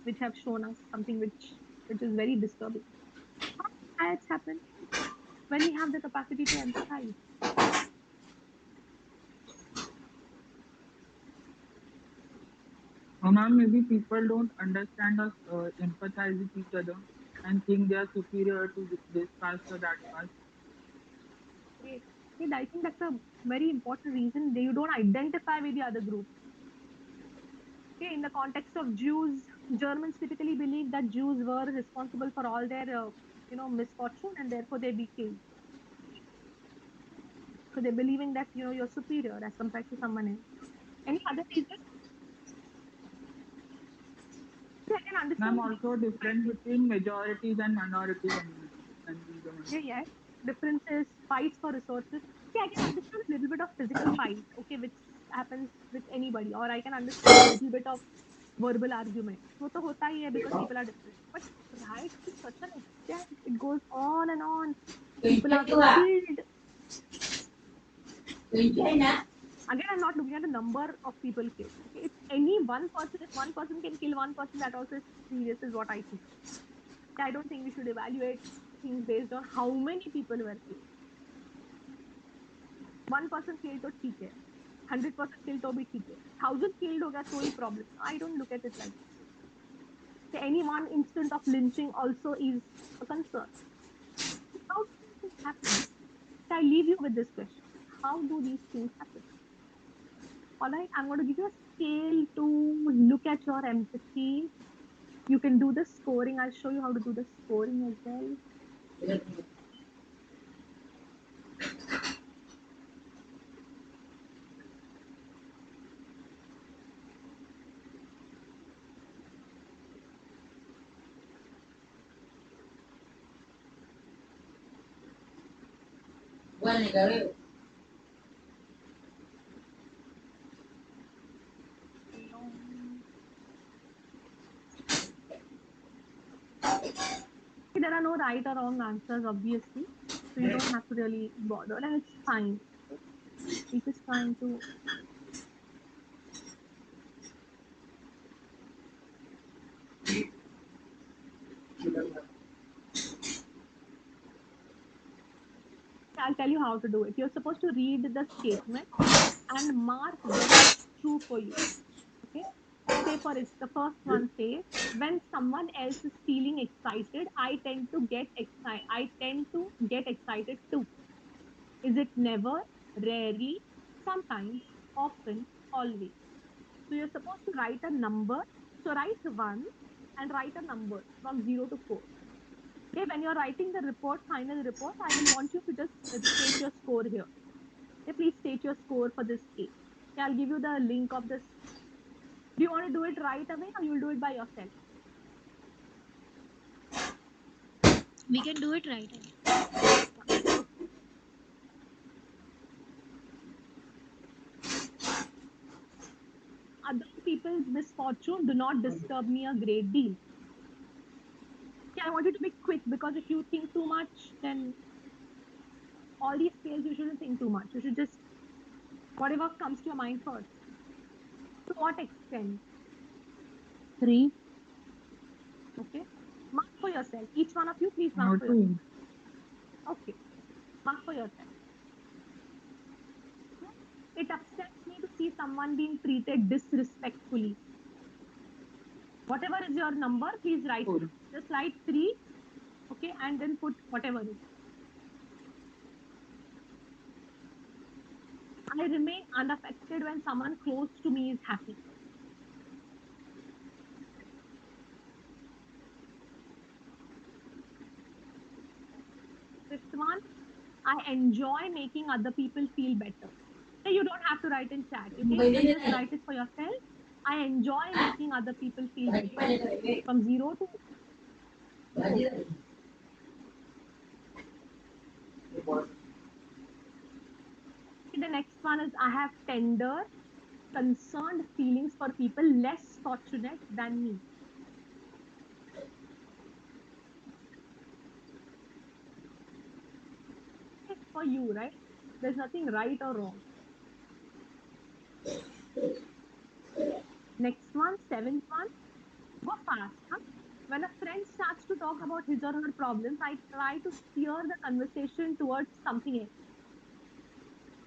G: which have shown us something which is very disturbing. How do riots happen when we have the capacity to empathize?
I: Ma'am, maybe people don't understand us, empathize with each other, and think they are superior to this caste or that caste.
G: Great. And I think that's a very important reason that you don't identify with the other group. Okay, in the context of Jews, Germans typically believe that Jews were responsible for all their, misfortune, and therefore they be killed. So they're believing that you're superior as compared to someone else. Any other reason? See, I can understand
I: Ma'am,
G: the
I: also
G: reason
I: difference
G: behind it.
I: between majority and minority community and be the
G: Yeah,
I: minority.
G: yes. Differences, fights for resources. See, I can understand a little bit of physical fight, okay, which happens with anybody, or I can understand a little bit of verbal argument. वो तो होता ही है because people are different. But right to such an extent, it goes on and on. People are killed. Again, I'm not looking at the number of people killed. Okay, it's any one person. If one person can kill one person, that also is serious, is what I think. I don't think we should evaluate things based on how many people were killed. One person killed तो ठीक है, 100% killed तो भी ठीक है, 1000 killed हो गया तो ही problem. I don't look at it like that. So any one instant of lynching also is a concern. How do these things happen? So I leave you with this question: how do these things happen? All right, I'm going to give you a scale to look at your empathy. You can do the scoring. I'll show you how to do the scoring as well. There are no right or wrong answers, obviously. So you don't have to really bother, and it's fine. Okay? We're just trying to. I'll tell you how to do it. You're supposed to read the statement and mark whether it's true for you. Okay. Say for it, the first one says, when someone else is feeling excited, I tend to get excited. I tend to get excited too. Is it never, rarely, sometimes, often, always? So you're supposed to write a number. So write one and write a number from 0 to 4. Okay, when you're writing the report, final report, I will want you to just state your score here. Okay, please state your score for this case. Okay, I'll give you the link of this. Do you want to do it right away or you'll do it by yourself?
B: We can do it right away.
G: Other people's misfortune do not disturb me a great deal. Okay, I want you to be quick because if you think too much, then all these scales you shouldn't think too much. You should just whatever comes to your mind first. To what extent? 3. Okay. Mark for yourself. Each one of you, please mark for yourself.
I: Two.
G: Okay. Mark for yourself. It upsets me to see someone being treated disrespectfully. Whatever is your number, please write it.
I: Four.
G: Just write 3, okay, and then put whatever it is. I remain unaffected when someone close to me is happy. Fifth one, I enjoy making other people feel better. So you don't have to write in chat, okay? You can just write it for yourself. I enjoy making other people feel better. From 0 to 4. The next one is I have tender, concerned feelings for people less fortunate than me. It's for you, right? There's nothing right or wrong. Next one, seventh one, go fast. Huh? When a friend starts to talk about his or her problems, I try to steer the conversation towards something else.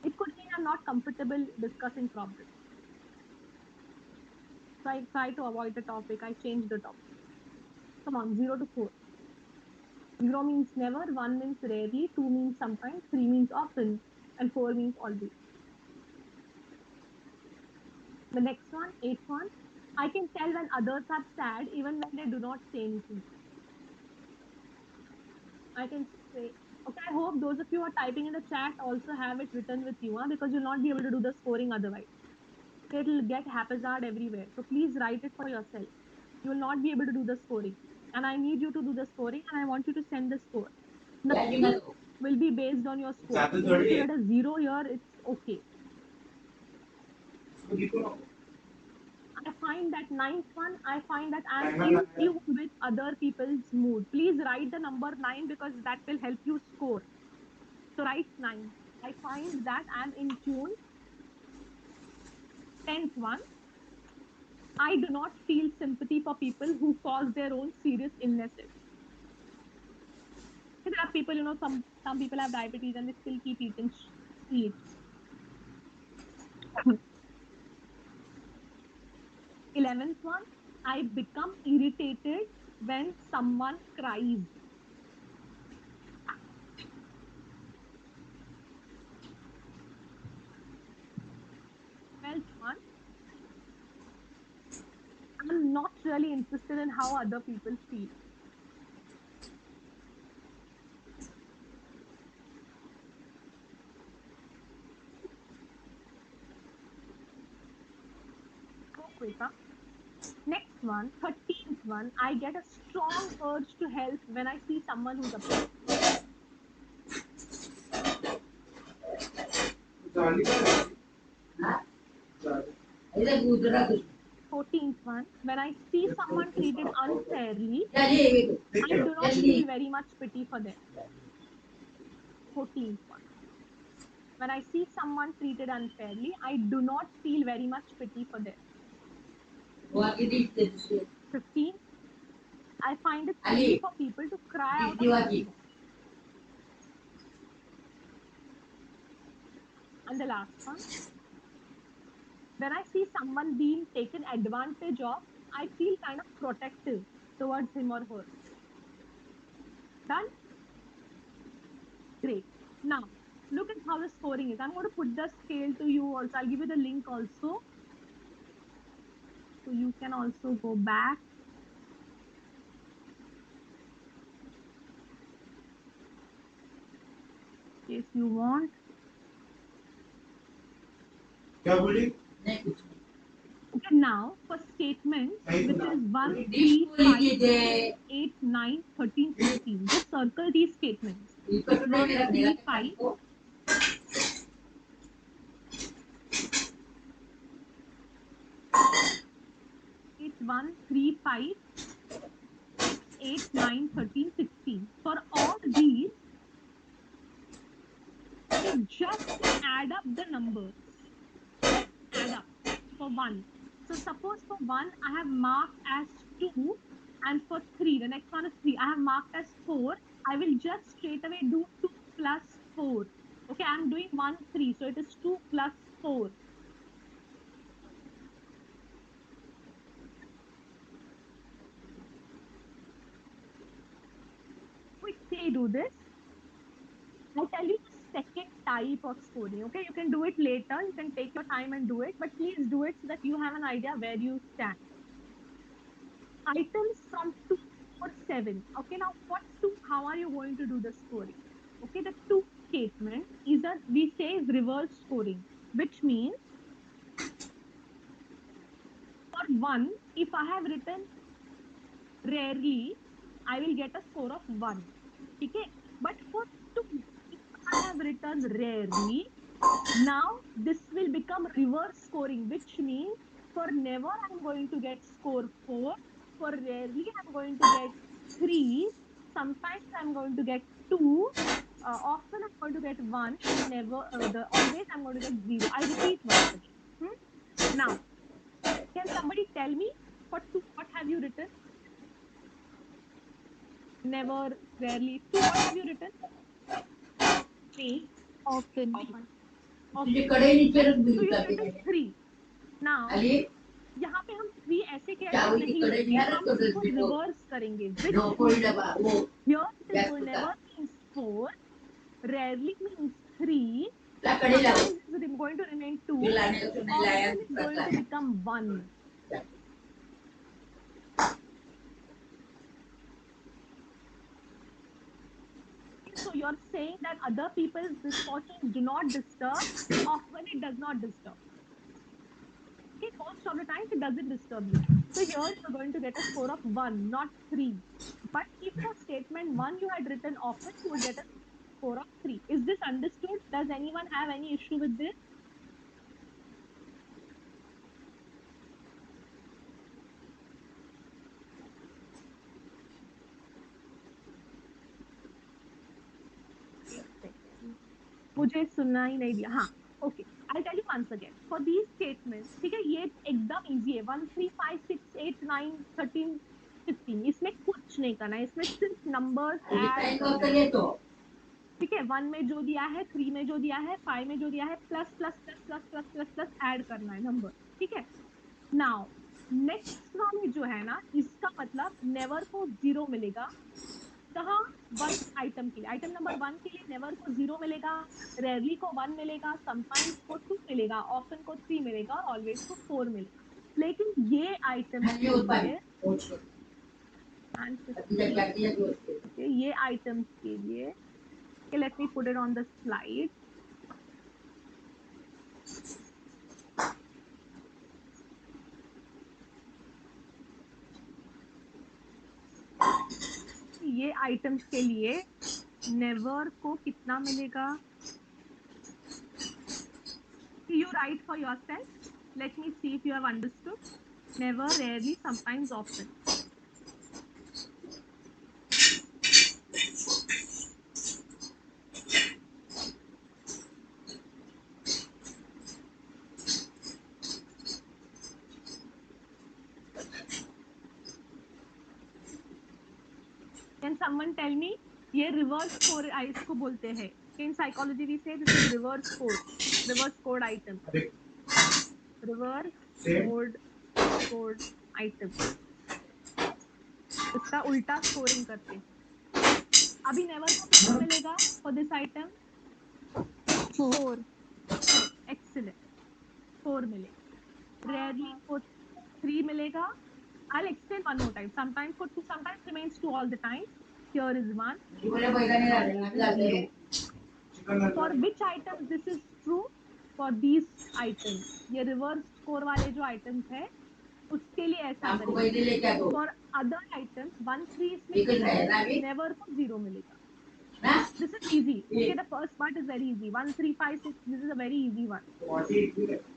G: It could mean I'm not comfortable discussing problems. So I try to avoid the topic. I change the topic. Come on, 0 to 4. 0 means never, 1 means rarely, 2 means sometimes, 3 means often, and 4 means always. The next one, eighth one, I can tell when others are sad even when they do not say anything. I can say, okay, I hope those of you who are typing in the chat also have it written with you, huh? Because you'll not be able to do the scoring otherwise. It'll get haphazard everywhere. So please write it for yourself. You will not be able to do the scoring. And I need you to do the scoring and I want you to send the score. Nothing will be based on your score. Even if you get a zero here, it's okay. I find that ninth one, I find that I'm in tune with other people's mood. Please write the number 9 because that will help you score. So write 9. I find that I'm in tune. 10th one, I do not feel sympathy for people who cause their own serious illnesses. There are people, some people have diabetes and they still keep eating sweets. 11th one, I become irritated when someone cries. 12th one, I'm not really interested in how other people feel. Go quick, huh? Next one, 13th one, I get a strong urge to help when I see someone who's upset. 14th one, when I see someone treated unfairly, I do not feel very much pity for them. 14th one, when I see someone treated unfairly, I do not feel very much pity for them. 15th, I find it silly for people to cry out of happiness. And the last one, when I see someone being taken advantage of, I feel kind of protective towards him or her. Done? Great. Now, look at how the scoring is. I'm going to put the scale to you also. I'll give you the link also. So you can also go back in case you want. Okay, now for statements, which is 1, 3, 5, 6, 8, 9, 13, 16. Just circle these statements. 1, 3, 5. It's 1, 3, 5, 6, 8, 9, 13, 16. For all these, okay, just add up the numbers. Just add up for 1. So suppose for 1, I have marked as 2, and for 3, the next one is 3, I have marked as 4. I will just straight away do 2 plus 4. Okay, I'm doing 1, 3. So it is 2 plus 4. Quickly do this. I'll tell you the second type of scoring. Okay, you can do it later. You can take your time and do it, but please do it so that you have an idea where you stand. Items from 2 or 7. Okay, now what two? How are you going to do the scoring? Okay, the two statement is a we say is reverse scoring, which means for 1, if I have written rarely, I will get a score of 1. Okay, but for 2, if I have written rarely, now this will become reverse scoring, which means for never I'm going to get score 4. For rarely I'm going to get 3. Sometimes I'm going to get 2. Often I'm going to get 1, and never the always I'm going to get 0. I'll repeat once again. Now, can somebody tell me for 2 what have you written? Never, rarely. 2 what have you written?
F: 3.
B: Often.
G: Often. Often. Right? So you have written 3. Now यहाँ पे हम 3 ऐसे कैसे नहीं लिखेंगे, हम इसको reverse करेंगे, which means here it is going never means 4, rarely means 3, sometimes it's going to remain 2, often it's going to become 1. So you're saying that other people's misfortunes do not disturb, often it does not disturb. most of the time it doesn't disturb you. So here you're going to get a score of 1, not 3. But if for statement 1 you had written often, you would get a score of 3. Is this understood? Does anyone have any issue with this? एक second. मुझे सुनना ही नहीं दिया. हाँ, okay. I'll tell you once again. For these statements, ठीक है, ये एकदम easy है. 1, 3, 5, 6, 8, 9, 13, 16. इसमें कुछ नहीं करना है. इसमें सिर्फ numbers add करने हैं. ठीक है, 1 में जो दिया है, 3 में जो दिया है, 5 में जो दिया है, plus plus plus plus plus plus plus add करना है नंबर. ठीक है. नाउ नेक्स्ट वाले जो है ना, इसका मतलब नेवर को 0 मिलेगा. कहाँ? 1 आइटम के लिए. आइटम नंबर 1 के लिए नेवर को 0 मिलेगा, रेयरली को 1 मिलेगा, समटाइम्स को 2 मिलेगा, ऑफन को 3 मिलेगा और ऑलवेज को 4 मिलेगा. लेकिन ये आइटम्स के लिए okay, ये आइटम्स के लिए let me put it on the slide. ये आइटम्स के लिए नेवर को कितना मिलेगा? You write for yourself. Let me see if you have understood. Never, rarely, sometimes, often. Can someone tell me? ये reverse score इसको बोलते हैं. In psychology we say this is reverse score. Reverse scored item. Reverse scored item. इसका उल्टा scoring करते हैं. अभी never को कितना मिलेगा for this item? 4. Correct. Excellent. 4 मिलेगा. Rarely को 3 मिलेगा. I'll explain one more time. Sometimes for 2, sometimes remains 2 all the time. Here is 1. Zero. For which items this is true? For these items. ये reverse score वाले जो items है, उसके लिए ऐसा करेंगे. For other items, 1, 3 इसमें never को 0 मिलेगा. This is easy. Okay, the first part is very easy. 1, 3, 5, 6. This is a very easy one.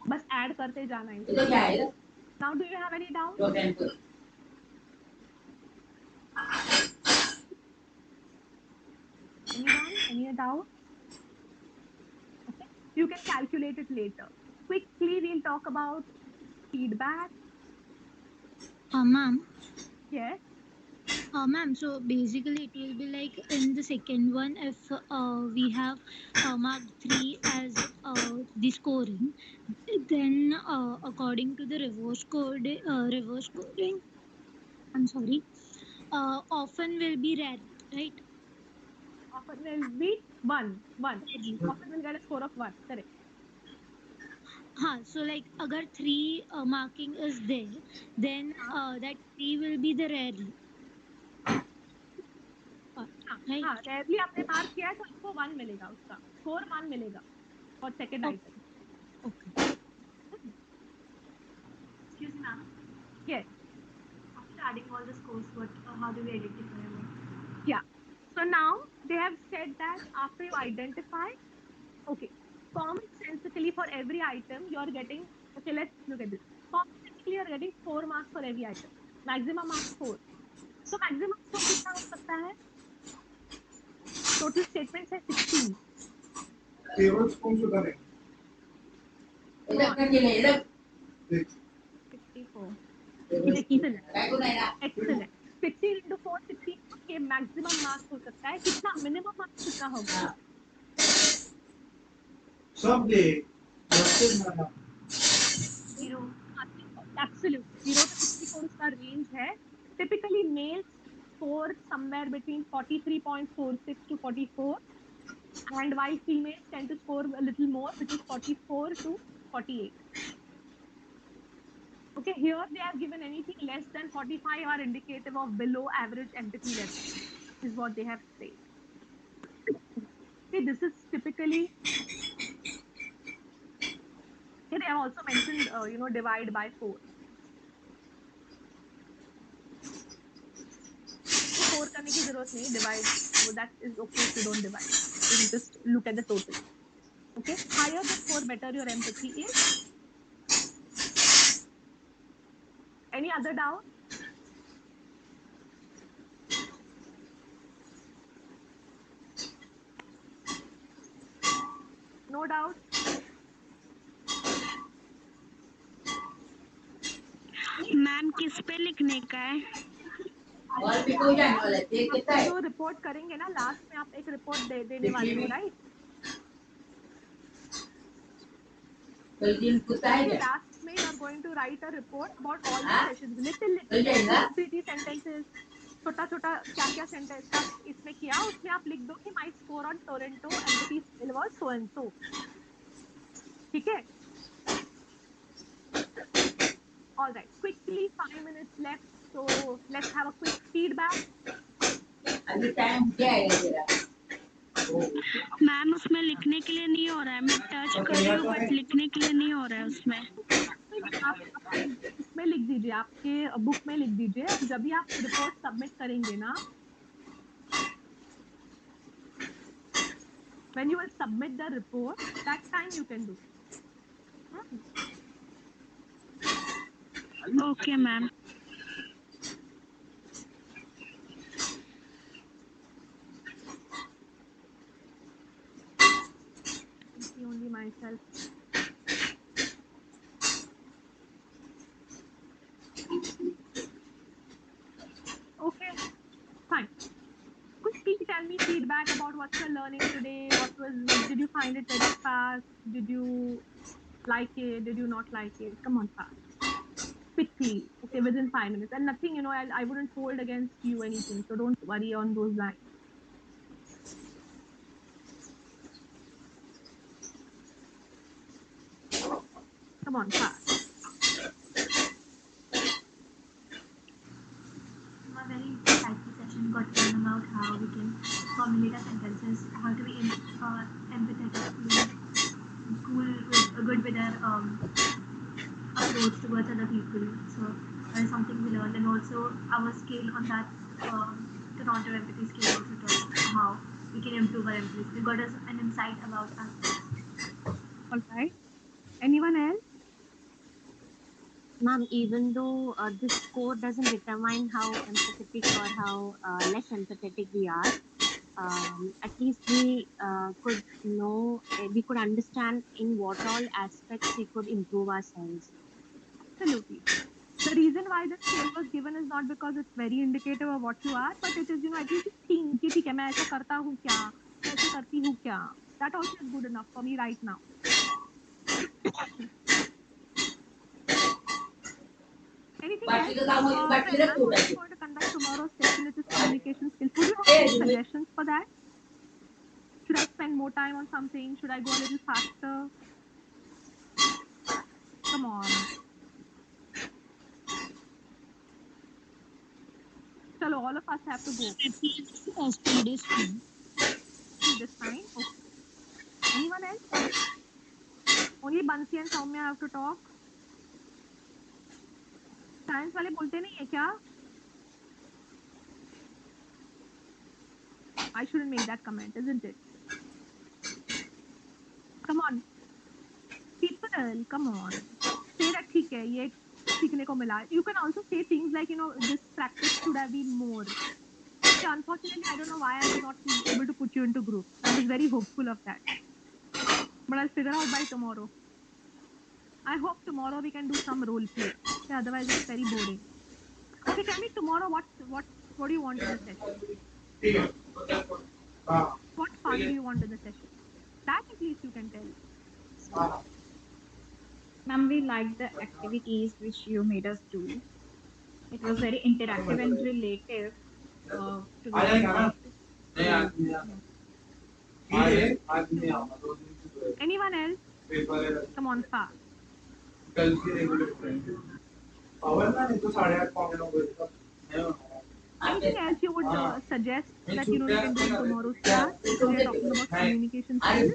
G: बस add करते जाना है. Now, do you have any doubt? Anyone? Any doubt? Okay. You can calculate it later. Quickly, we'll talk about feedback.
B: Ma'am.
G: Yes.
B: Ma'am, so basically it will be like in the second one, if we have marked 3 as the scoring, then according to the reverse coding, I'm sorry, often will be rare, right?
G: Often will be 1. Often will get a score of 1. Correct.
B: So like agar 3 marking is there, then that 3 will be the rarely. Right?
G: हाँ, rarely आपने mark किया है तो आपको 1 मिलेगा उसका. Score 1 मिलेगा for second item.
B: Okay.
F: Excuse me, ma'am.
G: Yes.
F: After adding all the scores, how do we identify them?
G: Yeah. So now they have said that after you identify, okay, common sensically for every item you are getting, okay, let's look at this. Common sensically you are getting 4 marks for every item. Maximum marks 4. So maximum score कितना हो सकता है? Total statements है 16. Go on. 64. Excellent. Excellent. 16 into 4, 16 के maximum marks हो सकता है. कितना minimum marks कितना होगा?
E: Someday,
F: 0.
G: Absolutely. 0 to 64 उसका range है. Typically males score somewhere between 43.46 to 44, and while females tend to score a little more, which is 44 to 48. Okay, here they have given anything less than 45 are indicative of below average empathy level, is what they have said. See, this is typically Okay, they have also mentioned, divide by 4. 4 करने की जरूरत नहीं, divide, that is okay if you don't divide. You just look at the total. Okay, higher the score, better your empathy is. Any other doubt? No doubt.
B: Ma'am किस पे लिखने का है?
H: और भी कोई जाने वाला है, देख
G: आप
H: कितना है
G: जो रिपोर्ट करेंगे ना, लास्ट में आप एक रिपोर्ट देने वाले हो, राइट?
H: कल दिन कुत्ता है क्या?
G: Last में you are going to write a report about all the
H: हाँ?
G: sessions, little
H: कल जाएगा?
G: pretty sentences, छोटा छोटा क्या क्या सेंटेंस का इसमें किया, उसमें आप लिख दो कि my score on Toronto empathy scale was so and so. ठीक है? All right, quickly, 5 minutes left, so let's have a quick feedback.
H: अभी टाइम क्या है तेरा?
B: मैम उसमें लिखने के लिए नहीं हो रहा है, मैं टच कर रही हूँ बट लिखने के लिए नहीं हो रहा है उसमें।
G: आप उसमें लिख दीजिए, आपके बुक में लिख दीजिए, जब भी आप रिपोर्ट सबमिट करेंगे ना, when you will submit the report, that time you can do.
B: Okay ma'am.
G: I see only myself. Okay, fine. Quickly tell me feedback about what you're learning today. Did you find it very fast? Did you like it? Did you not like it? Come on, fast. Quickly, okay, within 5 minutes. And nothing, I wouldn't hold against you anything. So don't worry on those lines. Come on, fast.
F: A very insightful session got to learn about how we can formulate our sentences, how to be empathetic, to be cool with good with our approach towards other people. So that is something we learned, and also our scale on that Toronto empathy scale also taught how we can improve our empathy. We got us an insight about ourselves.
G: All right. Anyone else?
J: Ma'am, even though this score doesn't determine how empathetic or how less empathetic we are, at least we could know, we could understand in what all aspects we could improve ourselves.
G: Absolutely. The reason why the scale was given is not because it's very indicative of what you are, but it is, at least think कि ठीक है, मैं ऐसा करता हूँ क्या, मैं ऐसे करती हूँ क्या. That also is good enough for me right now. Anything else?
H: बाटली का काम होगी, बाटली
G: Friends,
H: रख
G: I'm
H: उठा
G: also
H: के.
G: going to conduct tomorrow's session, which is communication skills. Would you have any suggestions for that? Should I spend more time on something? Should I go a little faster? Come on. Chalo, all of us have to go.
B: Speed is fine.
G: Speed is fine. Okay. Anyone else? Only Bansi and Soumya have to talk. Science वाले बोलते नहीं है क्या? I shouldn't make that comment, isn't it? Come on. People, come on. Say that ठीक है, ये सीखने को मिला. You can also say things like, this practice should have been more. Okay, unfortunately, I don't know why I was not able to put you into groups. I was very hopeful of that. But I'll figure out by tomorrow. I hope tomorrow we can do some role play. Okay, otherwise it's very boring. Okay, tell me tomorrow what do you want in the session? What fun do you want in the session? That at least you can tell.
D: Ma'am, we liked the activities which you made us do. It was very interactive and relative to the
G: Anyone else? Come on, fast. Anything else you would suggest that we can do in tomorrow's class because we are talking about communication skills?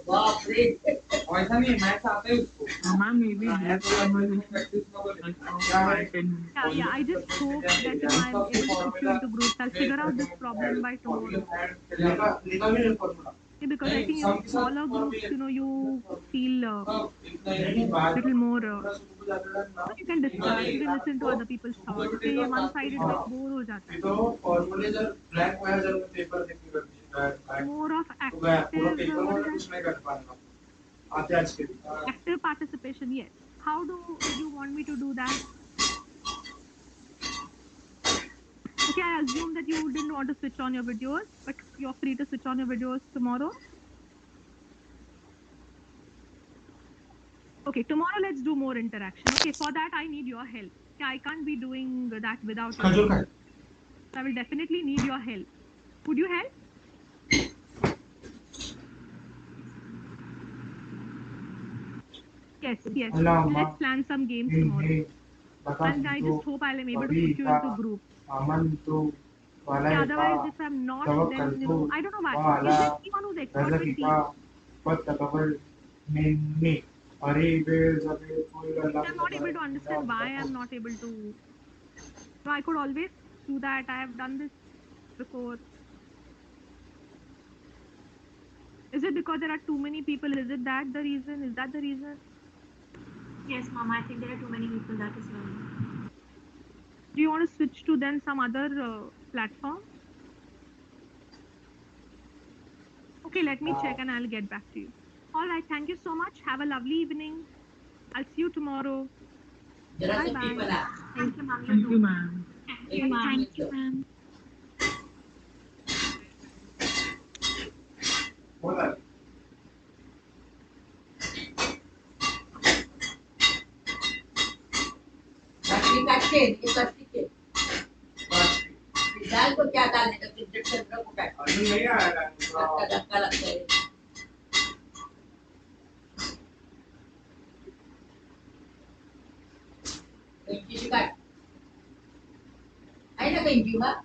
I: Ma'am, maybe brief conversation, like for 5-10 minutes.
G: Yeah, yeah. I just hope that I'm able to put you into groups. I'll figure out this problem by tomorrow. Okay, because I think smaller groups, you feel little more. You can discuss. You can listen to other people's thoughts. Okay, ये one sided तो एक bore हो जाता है. More of active. What is that? Active participation. Yes. How do you want me to do that? Okay, I assume that you didn't want to switch on your videos, but you're free to switch on your videos tomorrow. Okay, tomorrow let's do more interaction. Okay, for that I need your help. Okay, I can't be doing that without your help. So I will definitely need your help. Would you help? Yes, yes. Let's plan some games tomorrow. And I just hope I'm able to put you into groups. Okay, otherwise, if I'm not, then I don't know why. Is there anyone who's expert with teams? I'm not able to understand why I'm not able to. No, I could always do that. I have done this before. Is it because there are too many people? Is it that the reason? Is that the reason?
F: Yes, mom, I think there are too many people, that is why.
G: Do you want to switch to then some other platform? Okay, let me check and I'll get back to you. All right, thank you so much. Have a lovely evening. I'll see you tomorrow. Bye bye.
F: Thank you, mom.
I: Thank you, ma'am.
F: Thank you, ma'am.
B: Thank you, ma'am.
H: दाल को क्या डालने का injection रखो pack नहीं आया धक्का धक्का लगता है किसी का है ना कहीं की बात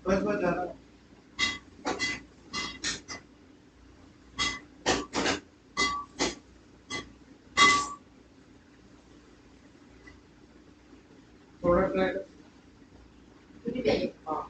K: बस ज्यादा थोड़ा ट्राई हाँ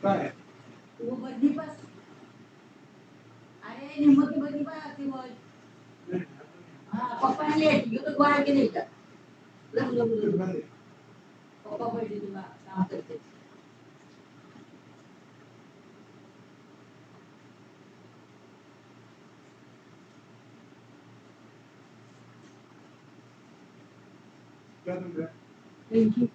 K: काय
H: तू बदली बस अरे निम्मती बदली बस ती बोल पप्पा लेट घेऊन गोळा केले का पप्पा पाहिजे तुला काम करते थँक्यू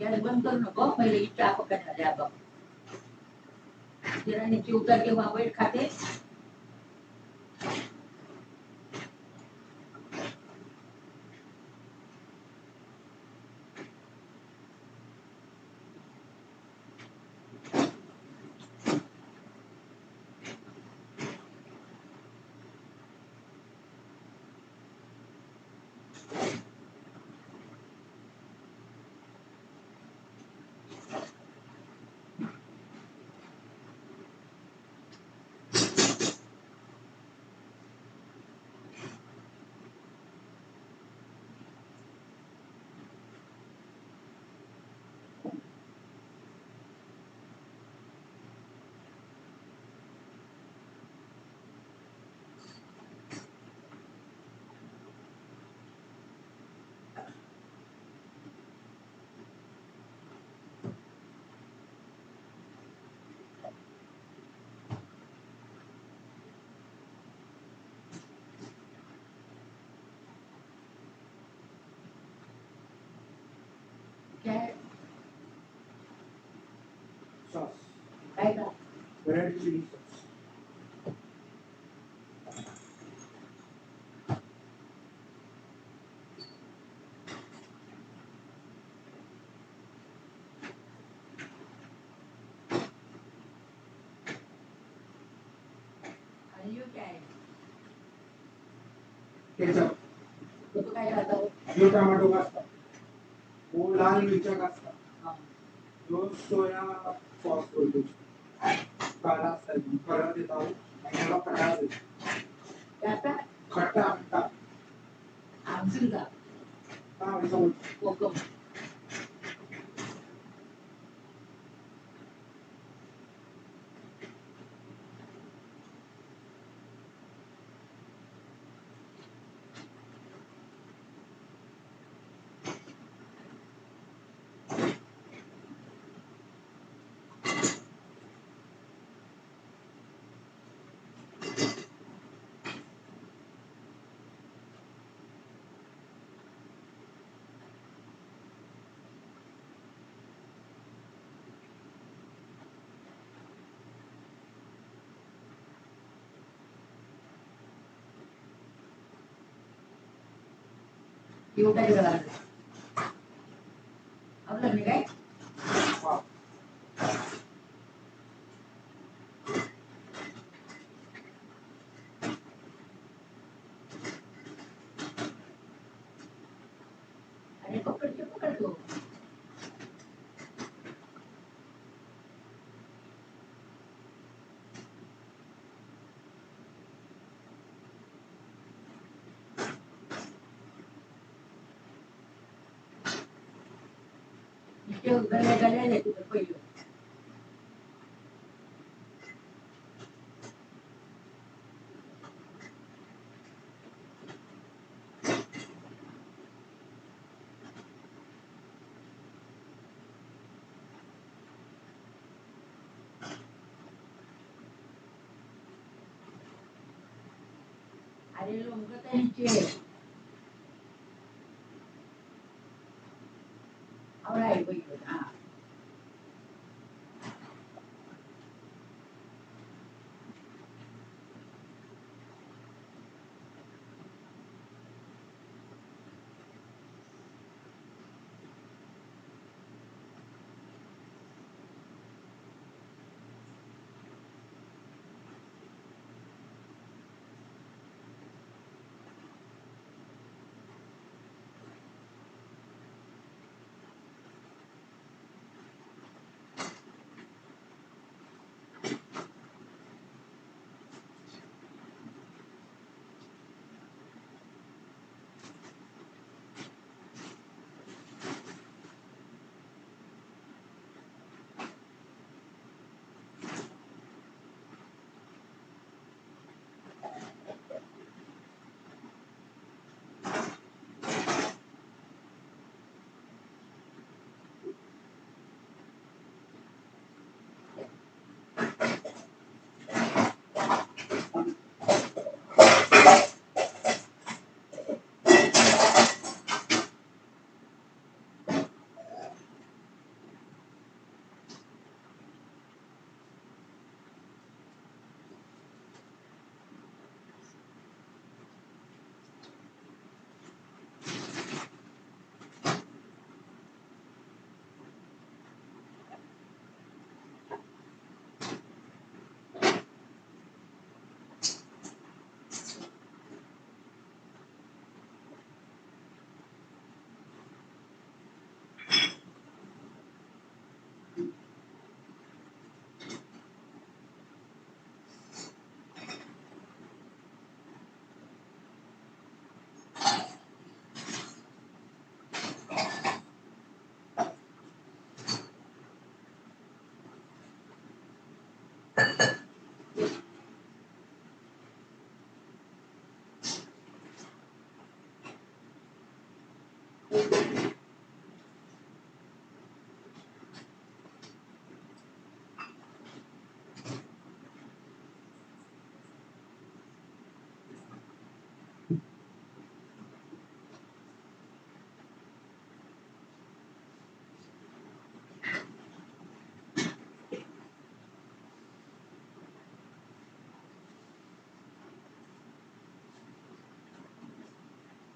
H: गॅस बंद करू नको पहिले चहा पकड झाल्या बघ किराणीची उतर केव्हा वेळ खाते काय
K: सॉस
H: काय का
K: रेड चिली सॉस
H: आणि यू काय
K: केचप
H: तू काय खातो
K: जो टमाटो असता वो लाल मिरच्या असता जो सोया सॉस बोलतो काला असतात परत येतात आणि याला खटा
H: त्याचा
K: खट्टा खट्टा
H: आमसूल का
K: हा समज
H: कोकम येऊ काय झालं आवडलं नाही काय अरे पकड तू गल्या येते पहिलं अरे लोंगत आहे आवडा आहे पहिलं हा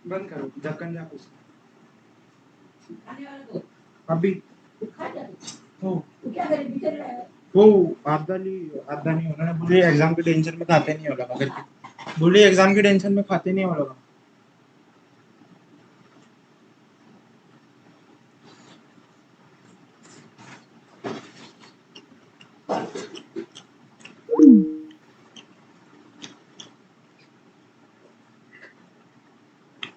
K: बंद करो ढक्कन जा कुछ
H: खाने वाला तो
K: अभी
H: तू खा जा
K: हो
H: तू क्या करे बिचर रहा है
K: हो आधा नहीं होना ना बोले एग्जाम के टेंशन में खाते नहीं होगा मगर बोले एग्जाम के टेंशन में खाते नहीं होगा